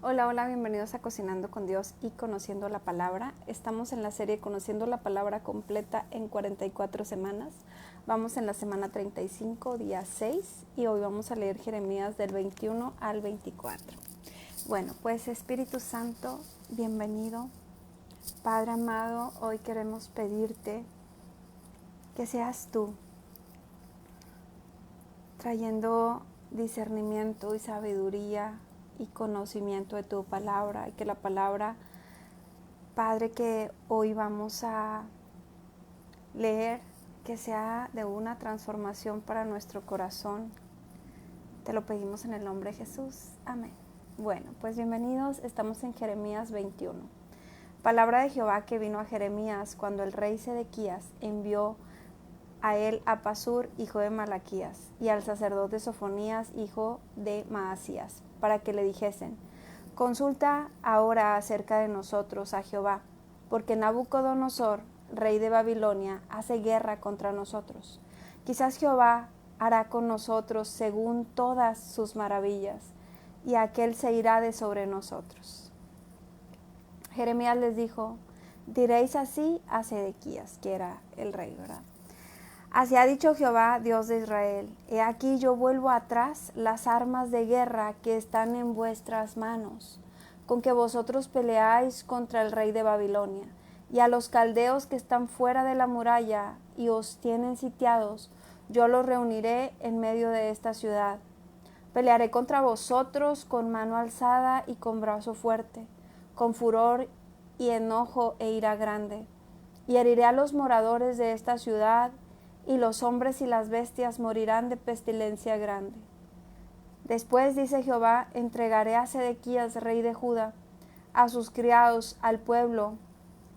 Hola, hola, bienvenidos a Cocinando con Dios y Conociendo la Palabra. Estamos en la serie Conociendo la Palabra completa en 44 semanas. Vamos en la semana 35, día 6, y hoy vamos a leer Jeremías del 21 al 24. Bueno, pues Espíritu Santo, bienvenido. Padre amado, hoy queremos pedirte que seas tú trayendo discernimiento y sabiduría y conocimiento de tu palabra, y que la palabra, Padre, que hoy vamos a leer, que sea de una transformación para nuestro corazón. Te lo pedimos en el nombre de Jesús. Amén. Bueno, pues bienvenidos, estamos en Jeremías 21. Palabra de Jehová que vino a Jeremías cuando el rey Sedequías envió a él a Pasur, hijo de Malaquías, y al sacerdote Sofonías, hijo de Maasías, para que le dijesen: consulta ahora acerca de nosotros a Jehová, porque Nabucodonosor, rey de Babilonia, hace guerra contra nosotros. Quizás Jehová hará con nosotros según todas sus maravillas, y aquel se irá de sobre nosotros. Jeremías les dijo: diréis así a Sedequías, que era el rey, ¿verdad? Así ha dicho Jehová, Dios de Israel: he aquí yo vuelvo atrás las armas de guerra que están en vuestras manos, con que vosotros peleáis contra el rey de Babilonia, y a los caldeos que están fuera de la muralla y os tienen sitiados, yo los reuniré en medio de esta ciudad. Pelearé contra vosotros con mano alzada y con brazo fuerte, con furor y enojo e ira grande, y heriré a los moradores de esta ciudad, y los hombres y las bestias morirán de pestilencia grande. Después, dice Jehová, entregaré a Sedequías, rey de Judá, a sus criados, al pueblo,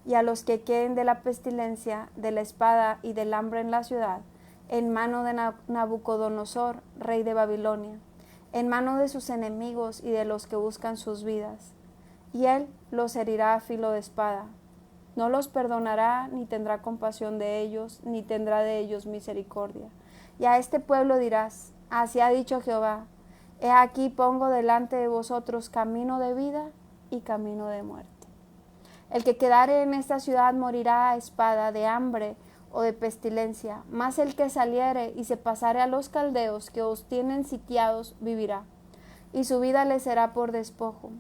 y a los que queden de la pestilencia, de la espada y del hambre en la ciudad, en mano de Nabucodonosor, rey de Babilonia, en mano de sus enemigos y de los que buscan sus vidas. Y él los herirá a filo de espada. No los perdonará, ni tendrá compasión de ellos, ni tendrá de ellos misericordia. Y a este pueblo dirás: así ha dicho Jehová: he aquí pongo delante de vosotros camino de vida y camino de muerte. El que quedare en esta ciudad morirá a espada, de hambre o de pestilencia, mas el que saliere y se pasare a los caldeos que os tienen sitiados vivirá, y su vida le será por despojo.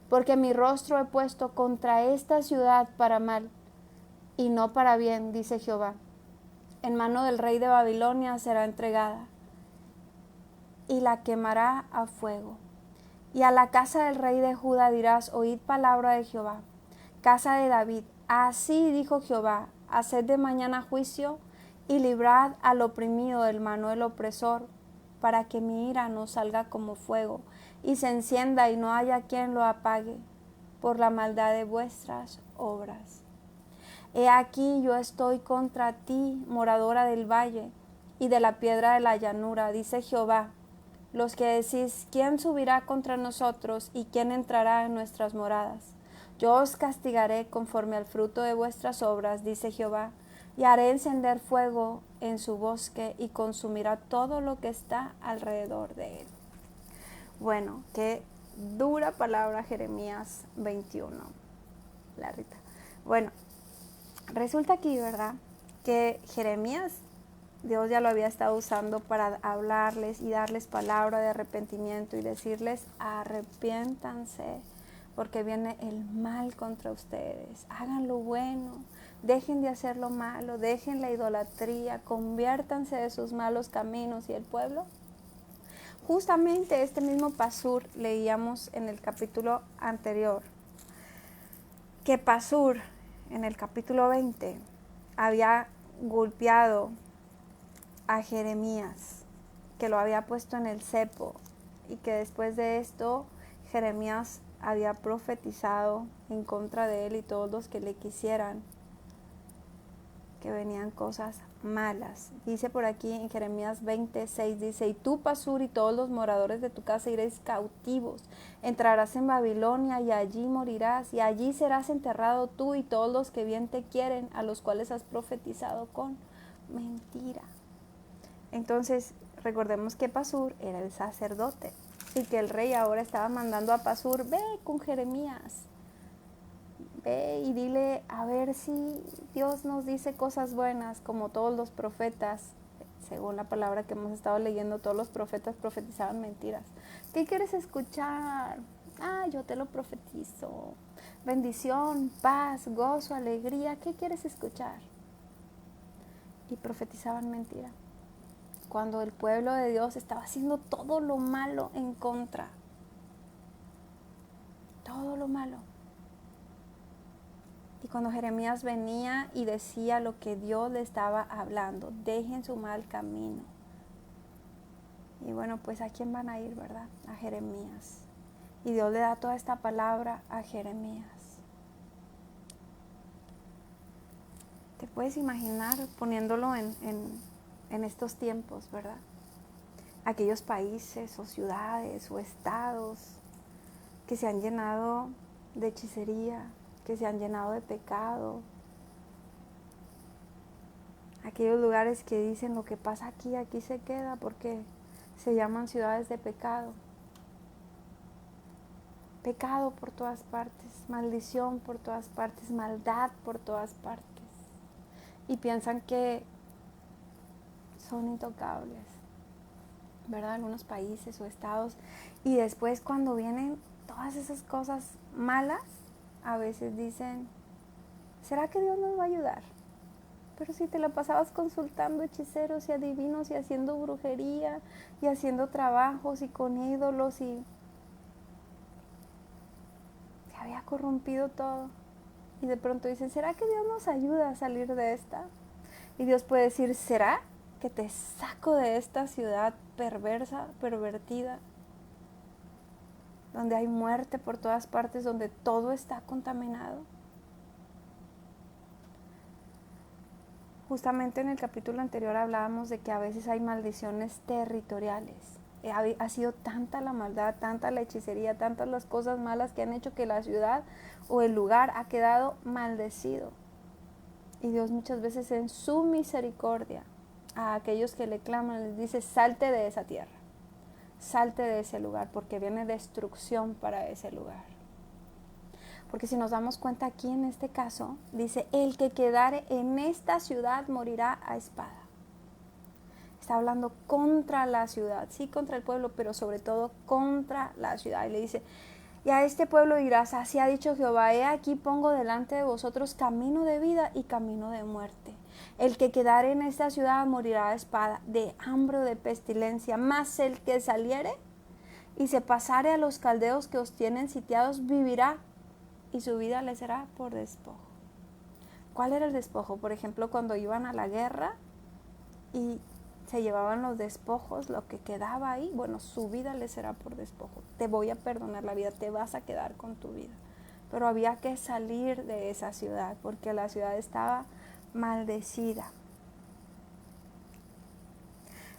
Porque mi rostro he puesto contra esta ciudad para mal, y no para bien, dice Jehová. En mano del rey de Babilonia será entregada, y la quemará a fuego. Y a la casa del rey de Judá dirás: oíd palabra de Jehová, casa de David. Así dijo Jehová: haced de mañana juicio, y librad al oprimido del mano del opresor, para que mi ira no salga como fuego, y se encienda y no haya quien lo apague, por la maldad de vuestras obras. He aquí yo estoy contra ti, moradora del valle y de la piedra de la llanura, dice Jehová. Los que decís: ¿quién subirá contra nosotros y quién entrará en nuestras moradas? Yo os castigaré conforme al fruto de vuestras obras, dice Jehová, y haré encender fuego en su bosque y consumirá todo lo que está alrededor de él. Bueno, qué dura palabra, Jeremías 21, la Rita. Bueno, resulta aquí, ¿verdad?, que Jeremías, Dios ya lo había estado usando para hablarles y darles palabra de arrepentimiento y decirles: arrepiéntanse, porque viene el mal contra ustedes. Hagan lo bueno, dejen de hacer lo malo, dejen la idolatría, conviértanse de sus malos caminos. Y el pueblo, justamente este mismo Pasur, leíamos en el capítulo anterior, que Pasur, en el capítulo 20, había golpeado a Jeremías, que lo había puesto en el cepo, y que después de esto Jeremías había profetizado en contra de él y todos los que le quisieran, que venían cosas malas. Dice por aquí en Jeremías 26, dice: y tú, Pasur, y todos los moradores de tu casa iréis cautivos, entrarás en Babilonia y allí morirás, y allí serás enterrado tú y todos los que bien te quieren, a los cuales has profetizado con mentira. Entonces, recordemos que Pasur era el sacerdote. y que el rey ahora estaba mandando a Pasur, ve con Jeremías, ve y dile a ver si Dios nos dice cosas buenas, como todos los profetas, según la palabra que hemos estado leyendo, todos los profetas profetizaban mentiras. ¿Qué quieres escuchar? Yo te lo profetizo. Bendición, paz, gozo, alegría. ¿Qué quieres escuchar? Y profetizaban mentira. Cuando el pueblo de Dios estaba haciendo todo lo malo en contra. Todo lo malo. Y cuando Jeremías venía y decía lo que Dios le estaba hablando, dejen su mal camino. Y bueno, pues ¿a quién van a ir, verdad? A Jeremías. Y Dios le da toda esta palabra a Jeremías. ¿Te puedes imaginar poniéndolo en estos tiempos, verdad? Aquellos países o ciudades o estados que se han llenado de hechicería, que se han llenado de pecado. Aquellos lugares que dicen lo que pasa aquí, aquí se queda, porque se llaman ciudades de pecado. Pecado por todas partes, maldición por todas partes, maldad por todas partes. Y piensan que son intocables, ¿verdad? Algunos países o estados. Y después cuando vienen todas esas cosas malas, a veces dicen, ¿será que Dios nos va a ayudar? Pero si te la pasabas consultando hechiceros y adivinos y haciendo brujería y haciendo trabajos y con ídolos y se había corrompido todo. Y de pronto dicen, ¿será que Dios nos ayuda a salir de esta? Y Dios puede decir, ¿será que te saco de esta ciudad perversa, pervertida, donde hay muerte por todas partes, donde todo está contaminado? Justamente en el capítulo anterior hablábamos de que a veces hay maldiciones territoriales. Ha sido tanta la maldad, tanta la hechicería, tantas las cosas malas que han hecho que la ciudad o el lugar ha quedado maldecido. Y Dios muchas veces en su misericordia a aquellos que le claman les dice, salte de esa tierra, salte de ese lugar, porque viene destrucción para ese lugar. Porque si nos damos cuenta aquí en este caso, dice, el que quedare en esta ciudad morirá a espada. Está hablando contra la ciudad, sí contra el pueblo, pero sobre todo contra la ciudad. Y le dice, y a este pueblo dirás, así ha dicho Jehová, he aquí pongo delante de vosotros camino de vida y camino de muerte. El que quedare en esta ciudad morirá a espada, de hambre o de pestilencia, mas el que saliere y se pasare a los caldeos que os tienen sitiados, vivirá, y su vida le será por despojo. ¿Cuál era el despojo? Por ejemplo, cuando iban a la guerra y se llevaban los despojos, lo que quedaba ahí, bueno, su vida le será por despojo. Te voy a perdonar la vida, te vas a quedar con tu vida. Pero había que salir de esa ciudad porque la ciudad estaba maldecida.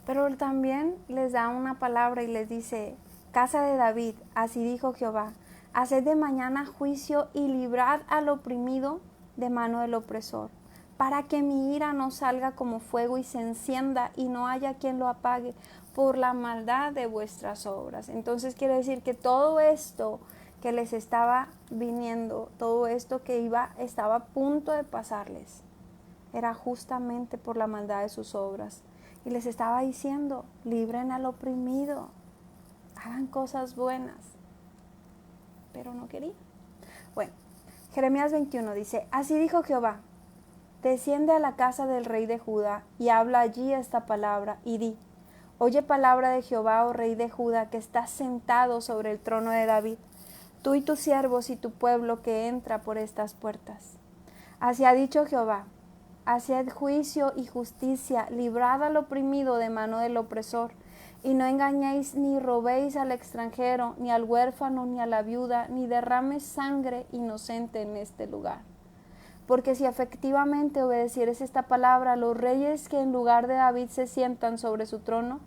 Pero también les da una palabra y les dice, casa de David, así dijo Jehová, haced de mañana juicio y librad al oprimido de mano del opresor, para que mi ira no salga como fuego y se encienda y no haya quien lo apague por la maldad de vuestras obras. Entonces quiere decir que todo esto que les estaba viniendo, todo esto que estaba a punto de pasarles, era justamente por la maldad de sus obras. Y les estaba diciendo, libren al oprimido, hagan cosas buenas. Pero no quería. Bueno, Jeremías 21 dice, así dijo Jehová, desciende a la casa del rey de Judá y habla allí esta palabra y di, oye palabra de Jehová, oh rey de Judá, que estás sentado sobre el trono de David, tú y tus siervos y tu pueblo que entra por estas puertas. Así ha dicho Jehová, haced juicio y justicia, librad al oprimido de mano del opresor, y no engañéis ni robéis al extranjero, ni al huérfano, ni a la viuda, ni derrames sangre inocente en este lugar. Porque si efectivamente obedecieres esta palabra, los reyes que en lugar de David se sientan sobre su trono,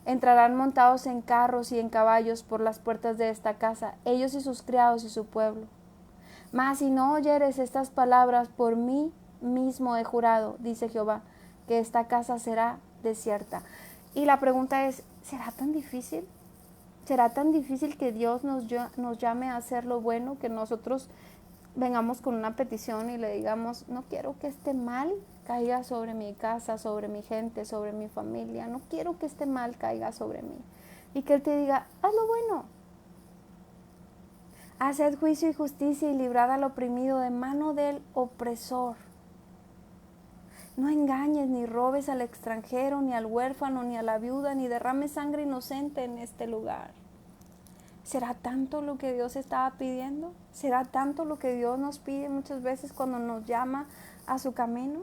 entrarán montados en carros y en caballos por las puertas de esta casa, ellos y sus criados y su pueblo. Mas si no oyeres estas palabras, por mí mismo he jurado, dice Jehová, que esta casa será desierta. Y la pregunta es, ¿será tan difícil? ¿Será tan difícil que Dios nos llame a hacer lo bueno, que nosotros vengamos con una petición y le digamos, no quiero que este mal caiga sobre mi casa, sobre mi gente, sobre mi familia, no quiero que este mal caiga sobre mí? Y que Él te diga, haz lo bueno. Haced juicio y justicia y librad al oprimido de mano del opresor. No engañes ni robes al extranjero, ni al huérfano, ni a la viuda, ni derrames sangre inocente en este lugar. ¿Será tanto lo que Dios estaba pidiendo? ¿Será tanto lo que Dios nos pide muchas veces cuando nos llama a su camino?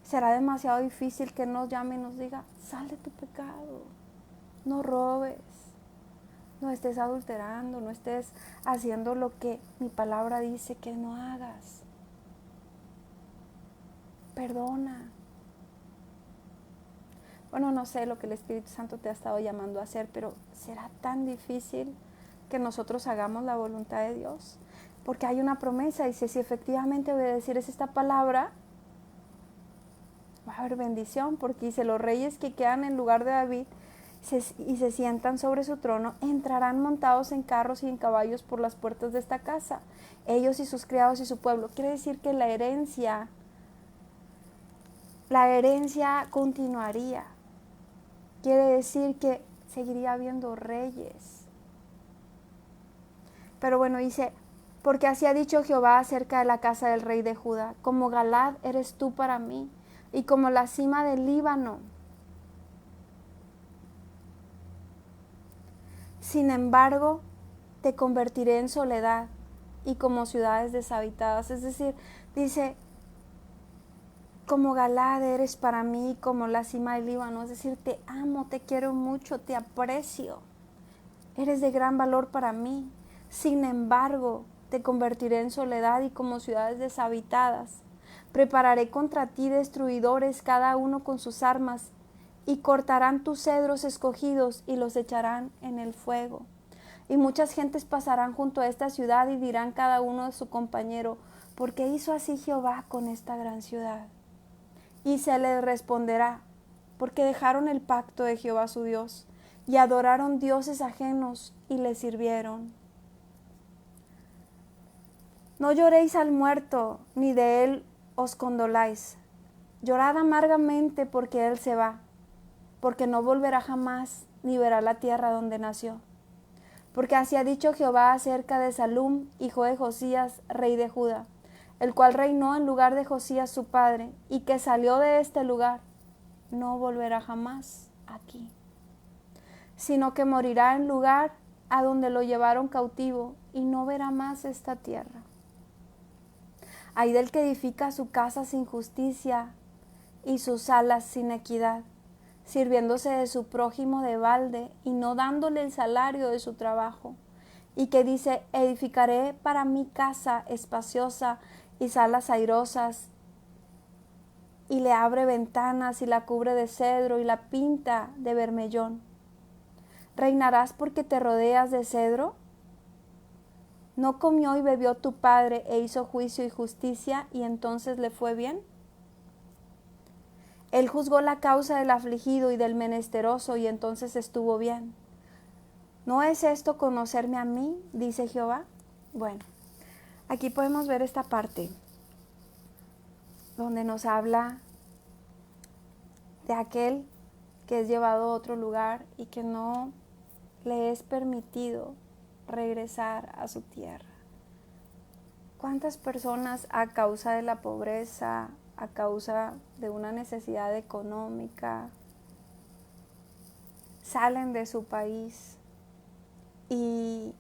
¿Será demasiado difícil que nos llame y nos diga, sal de tu pecado, no robes, no estés adulterando, no estés haciendo lo que mi palabra dice que no hagas? Perdona. Bueno, no sé lo que el Espíritu Santo te ha estado llamando a hacer, pero ¿será tan difícil que nosotros hagamos la voluntad de Dios? Porque hay una promesa, dice, si efectivamente obedecieres esta palabra, va a haber bendición, porque dice, los reyes que quedan en lugar de David y se sientan sobre su trono, entrarán montados en carros y en caballos por las puertas de esta casa, ellos y sus criados y su pueblo. Quiere decir que la herencia continuaría. Quiere decir que seguiría habiendo reyes. Pero bueno, dice, porque así ha dicho Jehová acerca de la casa del rey de Judá, como Galad eres tú para mí, y como la cima del Líbano. Sin embargo, te convertiré en soledad y como ciudades deshabitadas. Es decir, dice, como Galad eres para mí, como la cima del Líbano. Es decir, te amo, te quiero mucho, te aprecio. Eres de gran valor para mí. Sin embargo, te convertiré en soledad y como ciudades deshabitadas. Prepararé contra ti destruidores, cada uno con sus armas, y cortarán tus cedros escogidos y los echarán en el fuego. Y muchas gentes pasarán junto a esta ciudad y dirán cada uno de su compañero, ¿por qué hizo así Jehová con esta gran ciudad? Y se les responderá, porque dejaron el pacto de Jehová su Dios y adoraron dioses ajenos y le sirvieron. No lloréis al muerto, ni de él os condoláis. Llorad amargamente porque él se va, porque no volverá jamás, ni verá la tierra donde nació. Porque así ha dicho Jehová acerca de Salum, hijo de Josías, rey de Judá, el cual reinó en lugar de Josías su padre, y que salió de este lugar, no volverá jamás aquí, sino que morirá en lugar a donde lo llevaron cautivo, y no verá más esta tierra. Ay del que edifica su casa sin justicia y sus alas sin equidad, sirviéndose de su prójimo de balde y no dándole el salario de su trabajo, y que dice, edificaré para mí casa espaciosa y salas airosas, y le abre ventanas y la cubre de cedro y la pinta de bermellón. ¿Reinarás porque te rodeas de cedro? ¿No comió y bebió tu padre e hizo juicio y justicia y entonces le fue bien? Él juzgó la causa del afligido y del menesteroso y entonces estuvo bien. ¿No es esto conocerme a mí? Dice Jehová. Bueno, aquí podemos ver esta parte donde nos habla de aquel que es llevado a otro lugar y que no le es permitido regresar a su tierra. ¿Cuántas personas a causa de la pobreza, a causa de una necesidad económica, salen de su país y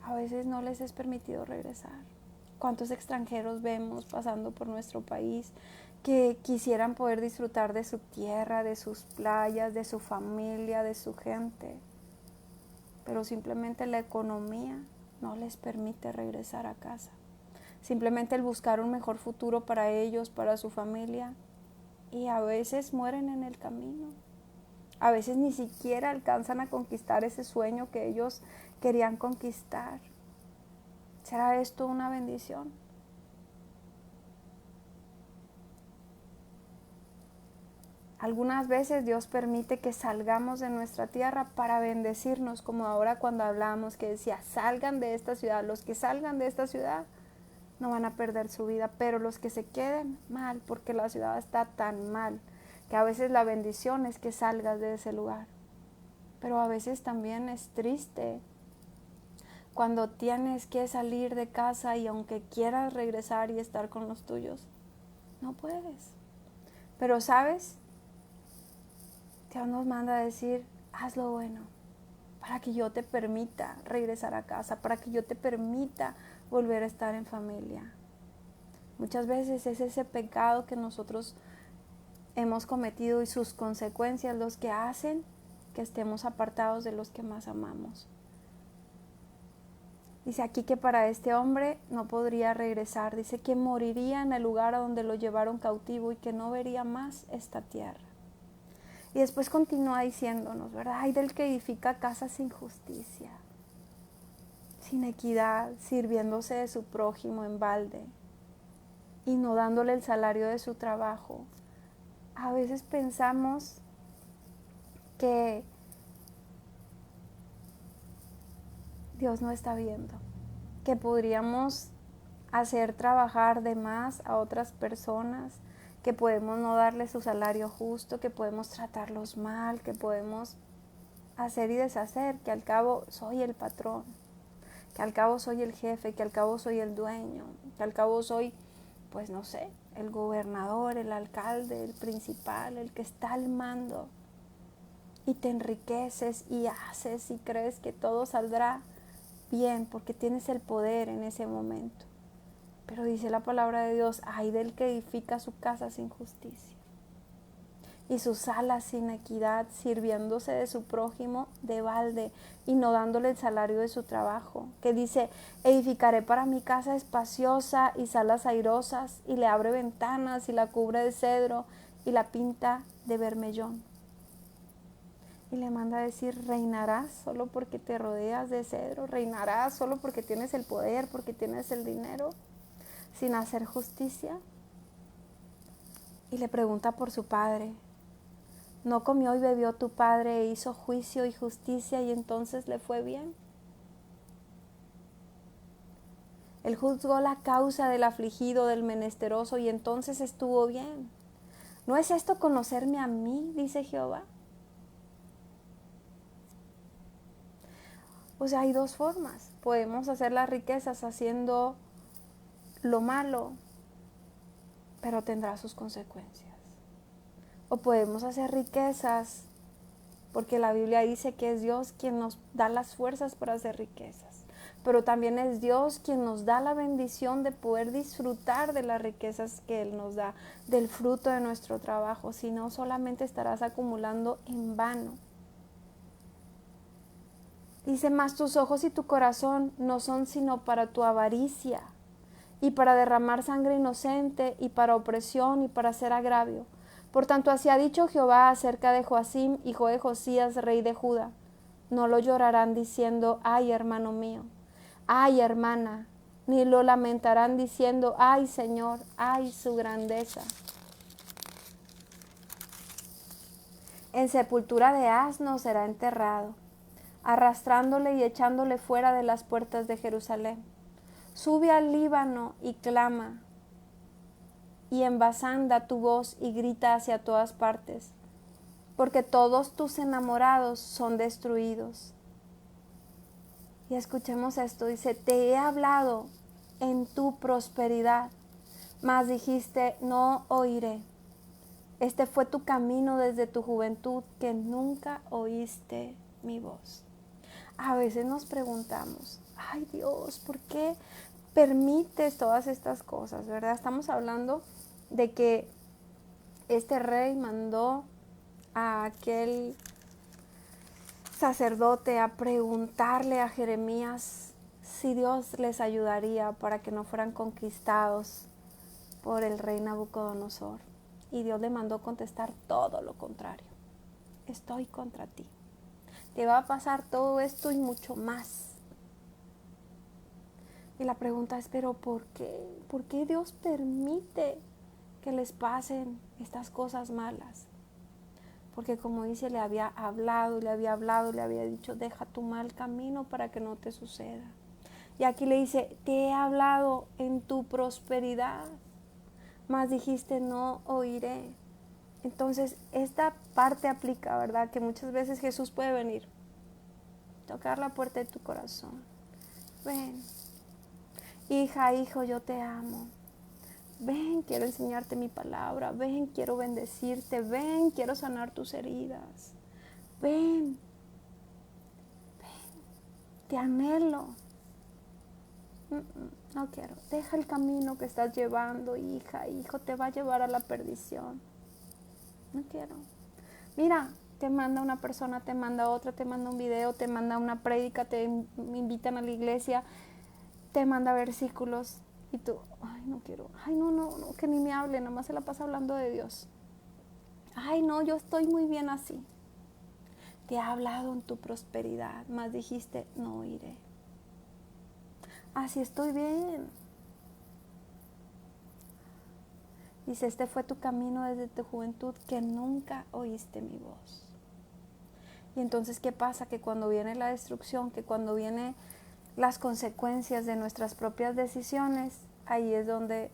a veces no les es permitido regresar? ¿Cuántos extranjeros vemos pasando por nuestro país que quisieran poder disfrutar de su tierra, de sus playas, de su familia, de su gente? Pero simplemente la economía no les permite regresar a casa. Simplemente el buscar un mejor futuro para ellos, para su familia, y a veces mueren en el camino. A veces ni siquiera alcanzan a conquistar ese sueño que ellos querían conquistar. ¿Será esto una bendición? Algunas veces Dios permite que salgamos de nuestra tierra para bendecirnos, como ahora cuando hablamos que decía, salgan de esta ciudad. Los que salgan de esta ciudad no van a perder su vida, pero los que se queden mal, porque la ciudad está tan mal, que a veces la bendición es que salgas de ese lugar. Pero a veces también es triste cuando tienes que salir de casa y aunque quieras regresar y estar con los tuyos, no puedes. Pero ¿sabes? Dios nos manda a decir, haz lo bueno, para que yo te permita regresar a casa, para que yo te permita volver a estar en familia. Muchas veces es ese pecado que nosotros hemos cometido y sus consecuencias los que hacen que estemos apartados de los que más amamos. Dice aquí que para este hombre no podría regresar, dice que moriría en el lugar a donde lo llevaron cautivo y que no vería más esta tierra. Y después continúa diciéndonos, ¿verdad? Ay del que edifica casas sin justicia, sin equidad, sirviéndose de su prójimo en balde y no dándole el salario de su trabajo. A veces pensamos que Dios no está viendo, que podríamos hacer trabajar de más a otras personas, que podemos no darles su salario justo, que podemos tratarlos mal, que podemos hacer y deshacer, que al cabo soy el patrón, que al cabo soy el jefe, que al cabo soy el dueño, que al cabo soy, pues no sé, el gobernador, el alcalde, el principal, el que está al mando. Y te enriqueces y haces y crees que todo saldrá bien porque tienes el poder en ese momento. Pero dice la palabra de Dios, ay del que edifica su casa sin justicia y sus salas sin equidad, sirviéndose de su prójimo de balde y no dándole el salario de su trabajo. Que dice, edificaré para mi casa espaciosa y salas airosas, y le abre ventanas y la cubre de cedro y la pinta de bermellón. Y le manda a decir, reinarás solo porque te rodeas de cedro, reinarás solo porque tienes el poder, porque tienes el dinero, sin hacer justicia. Y le pregunta por su padre, ¿no comió y bebió tu padre e hizo juicio y justicia y entonces le fue bien? Él juzgó la causa del afligido, del menesteroso, y entonces estuvo bien. ¿No es esto conocerme a mí?, dice Jehová. O sea, hay dos formas. Podemos hacer las riquezas haciendo lo malo, pero tendrá sus consecuencias. O podemos hacer riquezas porque la Biblia dice que es Dios quien nos da las fuerzas para hacer riquezas. Pero también es Dios quien nos da la bendición de poder disfrutar de las riquezas que Él nos da, del fruto de nuestro trabajo. Si no, solamente estarás acumulando en vano. Dice, mas tus ojos y tu corazón no son sino para tu avaricia, y para derramar sangre inocente, y para opresión, y para hacer agravio. Por tanto, así ha dicho Jehová acerca de Joacim, hijo de Josías, rey de Judá. No lo llorarán diciendo, ay, hermano mío, ay, hermana, ni lo lamentarán diciendo, ay, Señor, ay, su grandeza. En sepultura de asno será enterrado, arrastrándole y echándole fuera de las puertas de Jerusalén. Sube al Líbano y clama, y en Basán da tu voz y grita hacia todas partes, porque todos tus enamorados son destruidos. Y escuchemos esto, dice, te he hablado en tu prosperidad, mas dijiste, no oiré. Este fue tu camino desde tu juventud, que nunca oíste mi voz. A veces nos preguntamos, ay Dios, ¿por qué permites todas estas cosas, verdad? Estamos hablando de que este rey mandó a aquel sacerdote a preguntarle a Jeremías si Dios les ayudaría para que no fueran conquistados por el rey Nabucodonosor. Y Dios le mandó contestar todo lo contrario. Estoy contra ti. Te va a pasar todo esto y mucho más. Y la pregunta es, ¿pero por qué? ¿Por qué Dios permite que les pasen estas cosas malas? Porque como dice, le había hablado, le había dicho, deja tu mal camino para que no te suceda. Y aquí le dice, te he hablado en tu prosperidad, mas dijiste, no oiré. Entonces, esta parte aplica, ¿verdad? Que muchas veces Jesús puede venir, tocar la puerta de tu corazón. Ven, hija, hijo, yo te amo. Ven, quiero enseñarte mi palabra. Ven, quiero bendecirte. Ven, quiero sanar tus heridas. Ven, te anhelo. No quiero. Deja el camino que estás llevando, hija, hijo, te va a llevar a la perdición. No quiero. Mira, te manda una persona, te manda otra, te manda un video, te manda una prédica, te invitan a la iglesia, te manda versículos y tú, ay, no quiero, ay, no, que ni me hable, nada más se la pasa hablando de Dios. Ay, no, yo estoy muy bien así. Te ha hablado en tu prosperidad, mas dijiste, no iré. Así estoy bien. Dice, este fue tu camino desde tu juventud, que nunca oíste mi voz. Y entonces, ¿qué pasa? Que cuando viene la destrucción, que cuando vienen las consecuencias de nuestras propias decisiones, ahí es donde,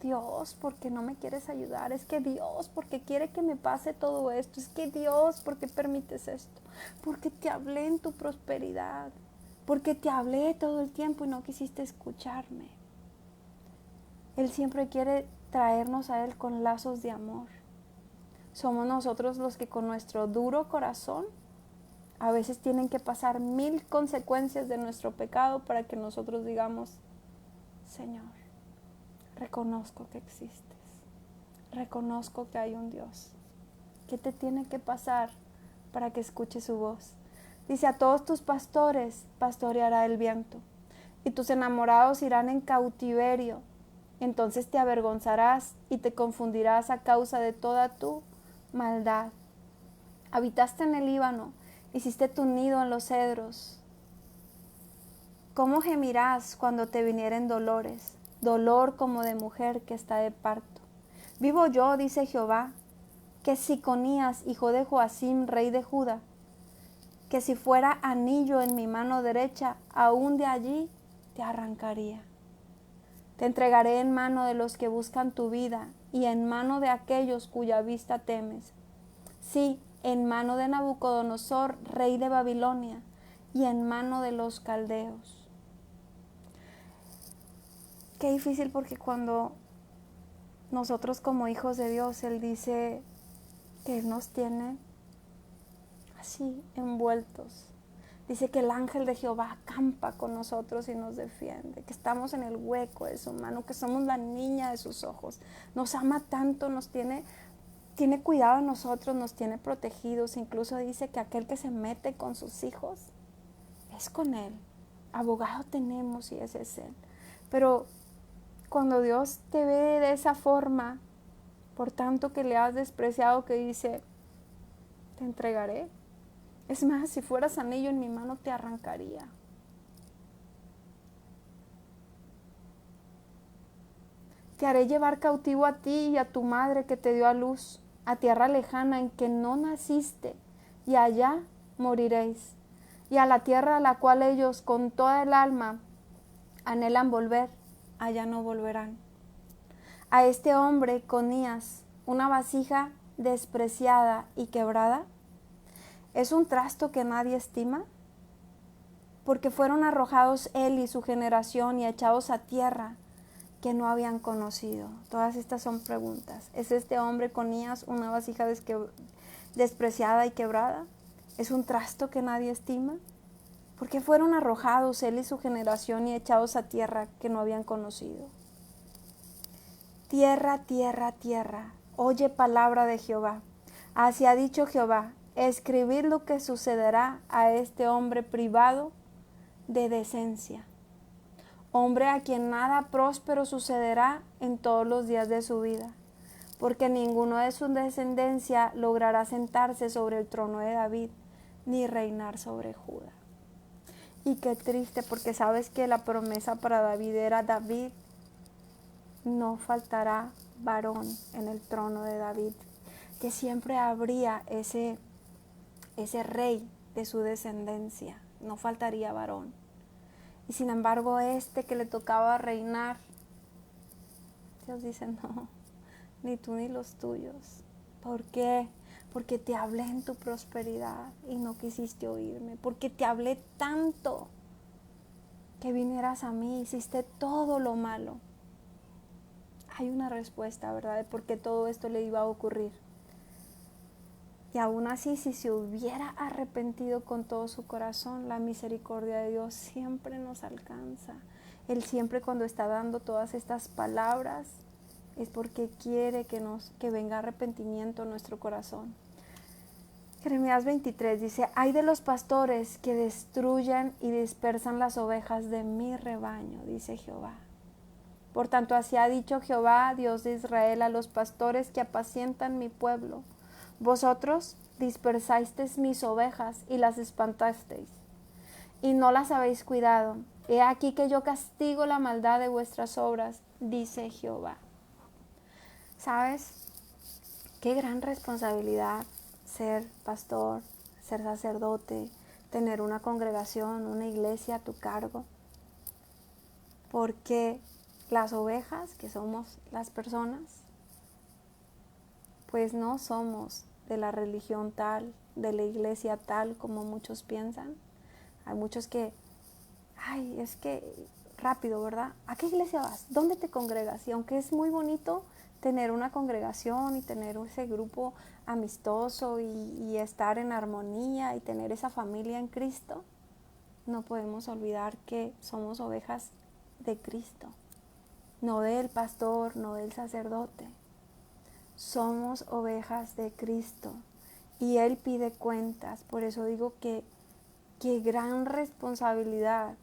Dios, ¿por qué no me quieres ayudar? Es que Dios, ¿por qué quiere que me pase todo esto? Es que Dios, ¿por qué permites esto? Porque te hablé en tu prosperidad, porque te hablé todo el tiempo y no quisiste escucharme. Él siempre quiere traernos a Él con lazos de amor. Somos nosotros los que con nuestro duro corazón a veces tienen que pasar 1000 consecuencias de nuestro pecado para que nosotros digamos, Señor, reconozco que existes, reconozco que hay un Dios. ¿Qué te tiene que pasar para que escuches su voz? Dice, a todos tus pastores pastoreará el viento, y tus enamorados irán en cautiverio. Entonces te avergonzarás y te confundirás a causa de toda tu maldad. Habitaste en el Líbano, hiciste tu nido en los cedros. ¿Cómo gemirás cuando te vinieren dolores? Dolor como de mujer que está de parto. Vivo yo, dice Jehová, que Siconías, hijo de Joacim, rey de Judá, que si fuera anillo en mi mano derecha, aún de allí te arrancaría. Te entregaré en mano de los que buscan tu vida y en mano de aquellos cuya vista temes. Sí, en mano de Nabucodonosor, rey de Babilonia, y en mano de los caldeos. Qué difícil, porque cuando nosotros como hijos de Dios, Él dice que Él nos tiene así envueltos. Dice que el ángel de Jehová acampa con nosotros y nos defiende, que estamos en el hueco de su mano, que somos la niña de sus ojos. Nos ama tanto, nos tiene cuidado de nosotros, nos tiene protegidos. Incluso dice que aquel que se mete con sus hijos es con Él. Abogado tenemos y ese es Él. Pero cuando Dios te ve de esa forma, por tanto que le has despreciado, que dice, te entregaré. Es más, si fueras anillo en mi mano te arrancaría. Te haré llevar cautivo a ti y a tu madre que te dio a luz, a tierra lejana en que no naciste, y allá moriréis. Y a la tierra a la cual ellos con toda el alma anhelan volver, allá no volverán. A este hombre, Conías, una vasija despreciada y quebrada, ¿es un trasto que nadie estima? Porque fueron arrojados él y su generación y echados a tierra que no habían conocido. Todas estas son preguntas. ¿Es este hombre Conías una vasija despreciada y quebrada? ¿Es un trasto que nadie estima? Porque fueron arrojados él y su generación y echados a tierra que no habían conocido. Tierra, tierra, tierra, oye palabra de Jehová. Así ha dicho Jehová, escribid lo que sucederá a este hombre privado de decencia, hombre a quien nada próspero sucederá en todos los días de su vida, porque ninguno de su descendencia logrará sentarse sobre el trono de David, ni reinar sobre Judá. Y qué triste, porque sabes que la promesa para David era: David, no faltará varón en el trono de David. que siempre habría ese rey de su descendencia, no faltaría varón. Y sin embargo, que le tocaba reinar, Dios dice, no, ni tú ni los tuyos. ¿Por qué? Porque te hablé en tu prosperidad y no quisiste oírme. Porque te hablé tanto que vinieras a mí, hiciste todo lo malo. Hay una respuesta, ¿verdad? De por qué todo esto le iba a ocurrir. Y aún así, si se hubiera arrepentido con todo su corazón, la misericordia de Dios siempre nos alcanza. Él siempre, cuando está dando todas estas palabras, es porque quiere que venga arrepentimiento a nuestro corazón. Jeremías 23 dice: ay de los pastores que destruyen y dispersan las ovejas de mi rebaño, dice Jehová. Por tanto, así ha dicho Jehová, Dios de Israel, a los pastores que apacientan mi pueblo: vosotros dispersasteis mis ovejas y las espantasteis, y no las habéis cuidado. He aquí que yo castigo la maldad de vuestras obras, dice Jehová. ¿Sabes? Qué gran responsabilidad ser pastor, ser sacerdote, tener una congregación, una iglesia a tu cargo. Porque las ovejas, que somos las personas, pues no somos de la religión tal, de la iglesia tal como muchos piensan. Hay muchos que, es que rápido, ¿verdad? ¿A qué iglesia vas? ¿Dónde te congregas? Y aunque es muy bonito tener una congregación y tener ese grupo amistoso y estar en armonía y tener esa familia en Cristo, no podemos olvidar que somos ovejas de Cristo, no del pastor, no del sacerdote. Somos ovejas de Cristo y Él pide cuentas. Por eso digo que qué gran responsabilidad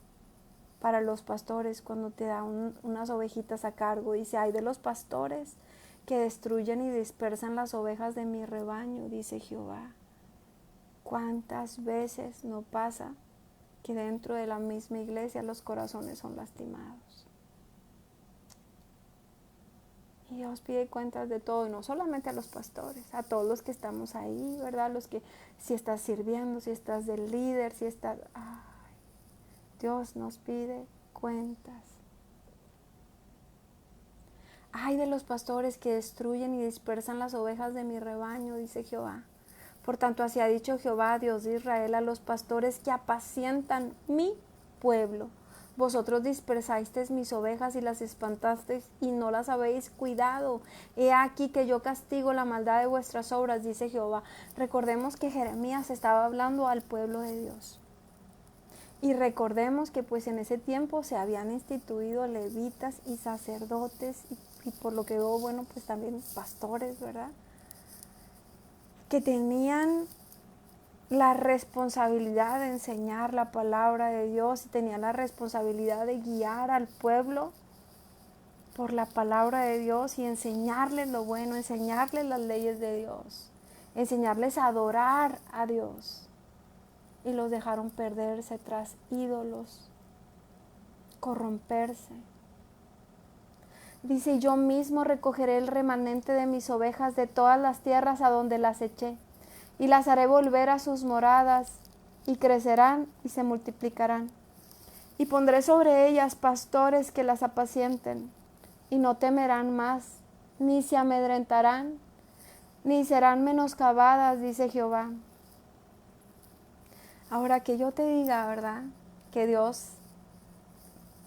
para los pastores cuando te da unas ovejitas a cargo. Dice: ay de los pastores que destruyen y dispersan las ovejas de mi rebaño, dice Jehová. ¿Cuántas veces no pasa que dentro de la misma iglesia los corazones son lastimados? Y Dios pide cuentas de todo, y no solamente a los pastores, a todos los que estamos ahí, ¿verdad? Los que, si estás sirviendo, si estás del líder, si estás... Dios nos pide cuentas. Ay de los pastores que destruyen y dispersan las ovejas de mi rebaño, dice Jehová. Por tanto, así ha dicho Jehová, Dios de Israel, a los pastores que apacientan mi pueblo: vosotros dispersasteis mis ovejas y las espantasteis y no las habéis cuidado. He aquí que yo castigo la maldad de vuestras obras, dice Jehová. Recordemos que Jeremías estaba hablando al pueblo de Dios. Y recordemos que pues en ese tiempo se habían instituido levitas y sacerdotes y por lo que veo, bueno, pues también pastores, ¿verdad? Que tenían la responsabilidad de enseñar la palabra de Dios y tenían la responsabilidad de guiar al pueblo por la palabra de Dios y enseñarles lo bueno, enseñarles las leyes de Dios, enseñarles a adorar a Dios. Y los dejaron perderse tras ídolos, corromperse. Dice: yo mismo recogeré el remanente de mis ovejas de todas las tierras a donde las eché, y las haré volver a sus moradas, y crecerán y se multiplicarán. Y pondré sobre ellas pastores que las apacienten, y no temerán más, ni se amedrentarán, ni serán menoscabadas, dice Jehová. Ahora que yo te diga, ¿verdad?, que Dios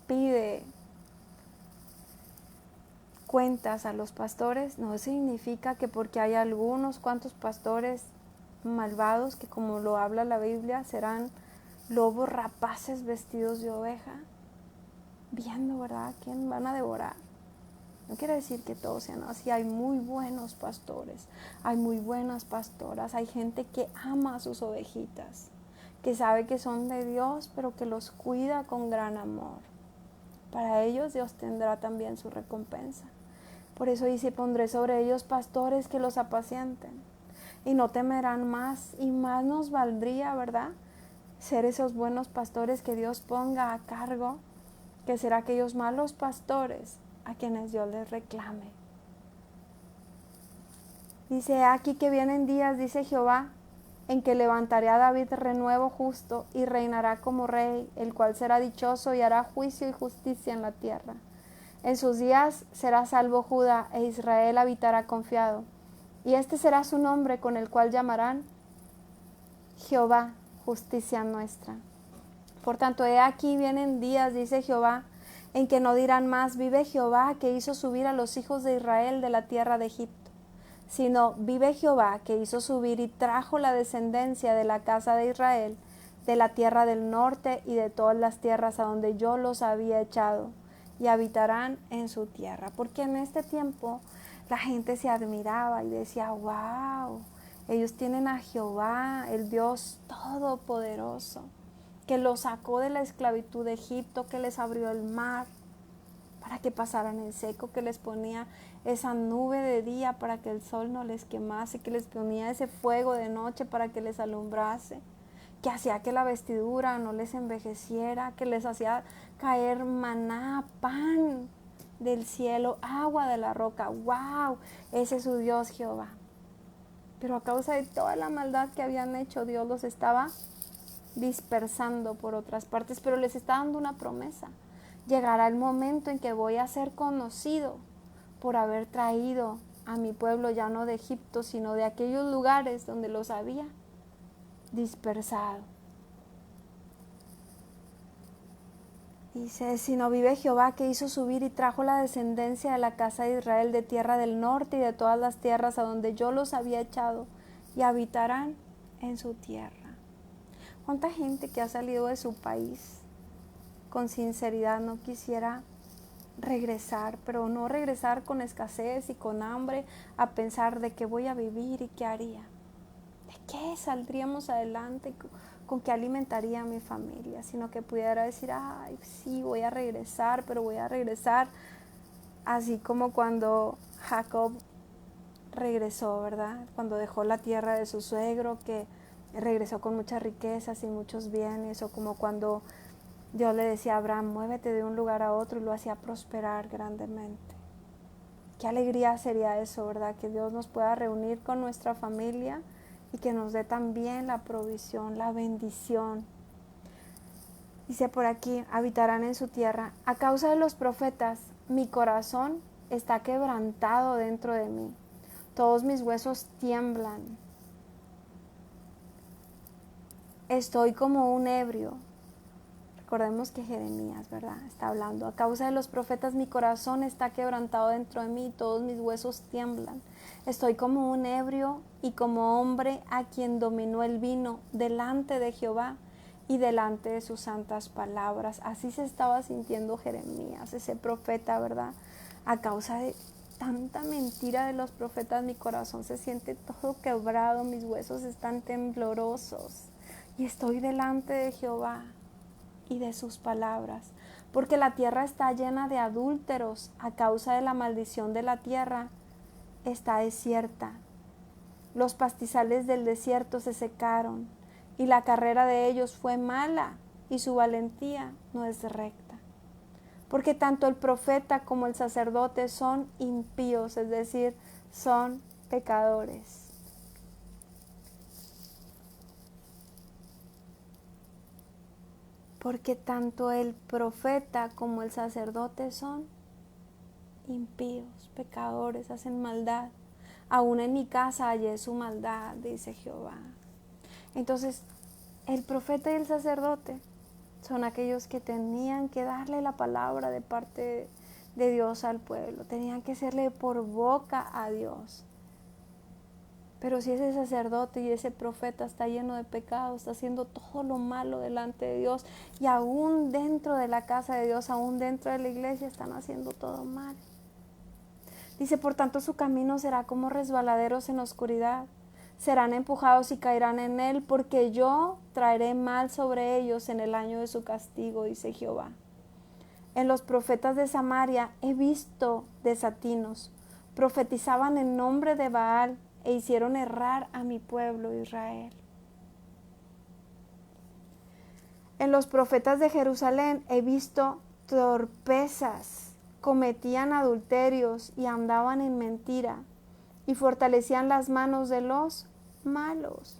pide cuentas a los pastores, no significa que porque hay algunos cuantos pastores malvados que, como lo habla la Biblia, serán lobos rapaces vestidos de oveja, viendo, ¿verdad?, quién van a devorar. No quiere decir que todos sean así. Hay muy buenos pastores, hay muy buenas pastoras, hay gente que ama a sus ovejitas, que sabe que son de Dios, pero que los cuida con gran amor. Para ellos Dios tendrá también su recompensa. Por eso dice: pondré sobre ellos pastores que los apacienten, y no temerán más. Y más nos valdría, ¿verdad?, ser esos buenos pastores que Dios ponga a cargo, que ser aquellos malos pastores a quienes Dios les reclame. Dice, aquí que vienen días, dice Jehová, en que levantaré a David renuevo justo y reinará como rey, el cual será dichoso y hará juicio y justicia en la tierra. En sus días será salvo Judá e Israel habitará confiado. Y este será su nombre con el cual llamarán Jehová, justicia nuestra. Por tanto, he aquí vienen días, dice Jehová, en que no dirán más, vive Jehová que hizo subir a los hijos de Israel de la tierra de Egipto, sino vive Jehová que hizo subir y trajo la descendencia de la casa de Israel de la tierra del norte y de todas las tierras a donde yo los había echado, y habitarán en su tierra. Porque en este tiempo la gente se admiraba y decía, wow, ellos tienen a Jehová, el Dios todopoderoso, que los sacó de la esclavitud de Egipto, que les abrió el mar para que pasaran en seco, que les ponía esa nube de día para que el sol no les quemase, que les ponía ese fuego de noche para que les alumbrase, que hacía que la vestidura no les envejeciera, que les hacía caer maná, pan del cielo, agua de la roca. ¡Wow! Ese es su Dios Jehová. Pero a causa de toda la maldad que habían hecho, Dios los estaba dispersando por otras partes, pero les está dando una promesa. Llegará el momento en que voy a ser conocido por haber traído a mi pueblo ya no de Egipto, sino de aquellos lugares donde los había dispersado. Dice, si no vive Jehová que hizo subir y trajo la descendencia de la casa de Israel de tierra del norte y de todas las tierras a donde yo los había echado, y habitarán en su tierra. ¿Cuánta gente que ha salido de su país con sinceridad no quisiera regresar, pero no regresar con escasez y con hambre a pensar de qué voy a vivir y qué haría? ¿De qué saldríamos adelante? ¿Con qué alimentaría a mi familia? Sino que pudiera decir, ay, sí, voy a regresar, pero voy a regresar así como cuando Jacob regresó, ¿verdad? Cuando dejó la tierra de su suegro, que regresó con muchas riquezas y muchos bienes, o como cuando Dios le decía a Abraham, muévete de un lugar a otro, y lo hacía prosperar grandemente. Qué alegría sería eso, ¿verdad? Que Dios nos pueda reunir con nuestra familia y que nos dé también la provisión, la bendición. Dice por aquí, habitarán en su tierra. A causa de los profetas, mi corazón está quebrantado dentro de mí. Todos mis huesos tiemblan. Estoy como un ebrio. Recordemos que Jeremías, ¿verdad?, está hablando. A causa de los profetas mi corazón está quebrantado dentro de mí, todos mis huesos tiemblan. Estoy como un ebrio y como hombre a quien dominó el vino delante de Jehová y delante de sus santas palabras. Así se estaba sintiendo Jeremías, ese profeta, ¿verdad? A causa de tanta mentira de los profetas, mi corazón se siente todo quebrado, mis huesos están temblorosos y estoy delante de Jehová y de sus palabras, porque la tierra está llena de adúlteros. A causa de la maldición de la tierra está desierta. Los pastizales del desierto se secaron, y la carrera de ellos fue mala, y su valentía no es recta. Porque tanto el profeta como el sacerdote son impíos, es decir, son pecadores. Porque tanto el profeta como el sacerdote son impíos, pecadores, hacen maldad. Aún en mi casa hallé su maldad, dice Jehová. Entonces, el profeta y el sacerdote son aquellos que tenían que darle la palabra de parte de Dios al pueblo. Tenían que serle por boca a Dios. Pero si ese sacerdote y ese profeta está lleno de pecado, está haciendo todo lo malo delante de Dios, y aún dentro de la casa de Dios, aún dentro de la iglesia, están haciendo todo mal. Dice, por tanto su camino será como resbaladeros en oscuridad. Serán empujados y caerán en él, porque yo traeré mal sobre ellos en el año de su castigo, dice Jehová. En los profetas de Samaria he visto desatinos. Profetizaban en nombre de Baal e hicieron errar a mi pueblo Israel. En los profetas de Jerusalén he visto torpezas. Cometían adulterios y andaban en mentira. y fortalecían las manos de los malos.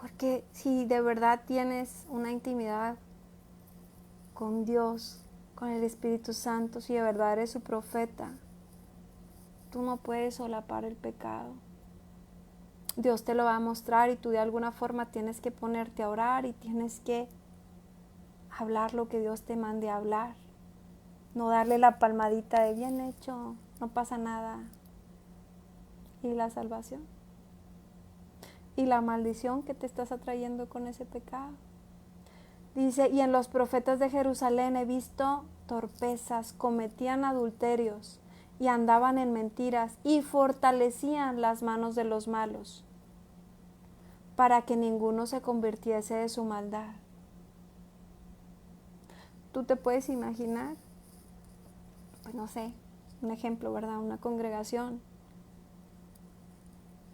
Porque si de verdad tienes una intimidad con Dios, con el Espíritu Santo, si de verdad eres su profeta, tú no puedes solapar el pecado. Dios te lo va a mostrar y tú de alguna forma tienes que ponerte a orar y tienes que hablar lo que Dios te mande a hablar. No darle la palmadita de bien hecho, no pasa nada. ¿Y la salvación? ¿Y la maldición que te estás atrayendo con ese pecado? Dice, y en los profetas de Jerusalén he visto torpezas, cometían adulterios y andaban en mentiras y fortalecían las manos de los malos para que ninguno se convirtiese de su maldad. ¿Tú te puedes imaginar? Pues no sé, un ejemplo, ¿verdad? Una congregación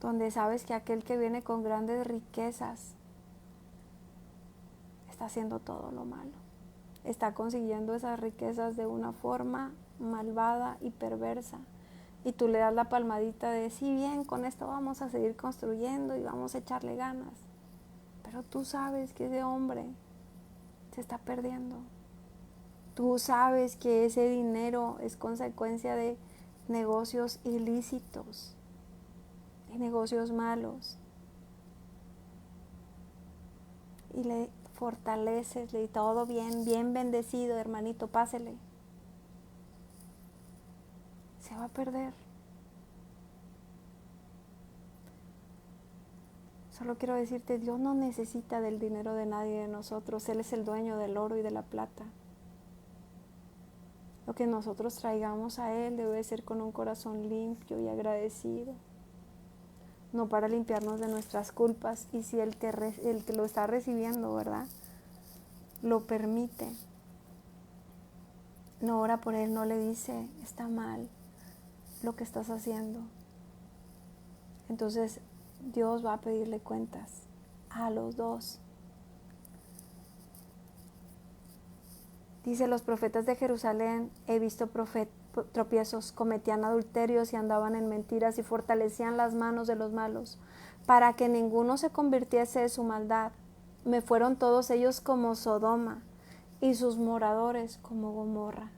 donde sabes que aquel que viene con grandes riquezas está haciendo todo lo malo. Está consiguiendo esas riquezas de una forma malvada y perversa. Y tú le das la palmadita de, sí, bien, con esto vamos a seguir construyendo y vamos a echarle ganas. Pero tú sabes que ese hombre se está perdiendo. Tú sabes que ese dinero es consecuencia de negocios ilícitos, de negocios malos. Y le fortaleces, le dices, todo bien, bien bendecido, hermanito, pásele. Se va a perder. Solo quiero decirte, Dios no necesita del dinero de nadie de nosotros. Él es el dueño del oro y de la plata. Lo que nosotros traigamos a Él debe ser con un corazón limpio y agradecido. No para limpiarnos de nuestras culpas. Y si el que lo está recibiendo, ¿verdad?, lo permite, no ora por él, no le dice, está mal lo que estás haciendo. Entonces Dios va a pedirle cuentas a los dos. Dice, los profetas de Jerusalén he visto tropiezos, cometían adulterios y andaban en mentiras y fortalecían las manos de los malos, para que ninguno se convirtiese de su maldad. Me fueron todos ellos como Sodoma y sus moradores como Gomorra.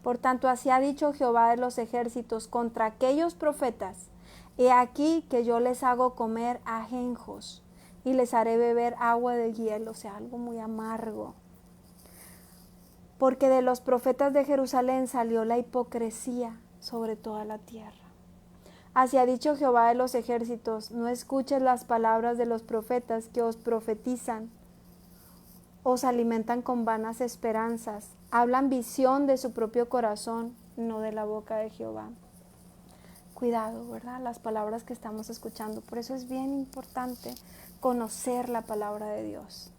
Por tanto, así ha dicho Jehová de los ejércitos contra aquellos profetas: he aquí que yo les hago comer ajenjos y les haré beber agua de hielo, o sea, algo muy amargo. Porque de los profetas de Jerusalén salió la hipocresía sobre toda la tierra. Así ha dicho Jehová de los ejércitos: no escuches las palabras de los profetas que os profetizan, os alimentan con vanas esperanzas, hablan visión de su propio corazón, no de la boca de Jehová. Cuidado, ¿verdad? Las palabras que estamos escuchando. Por eso es bien importante conocer la palabra de Dios.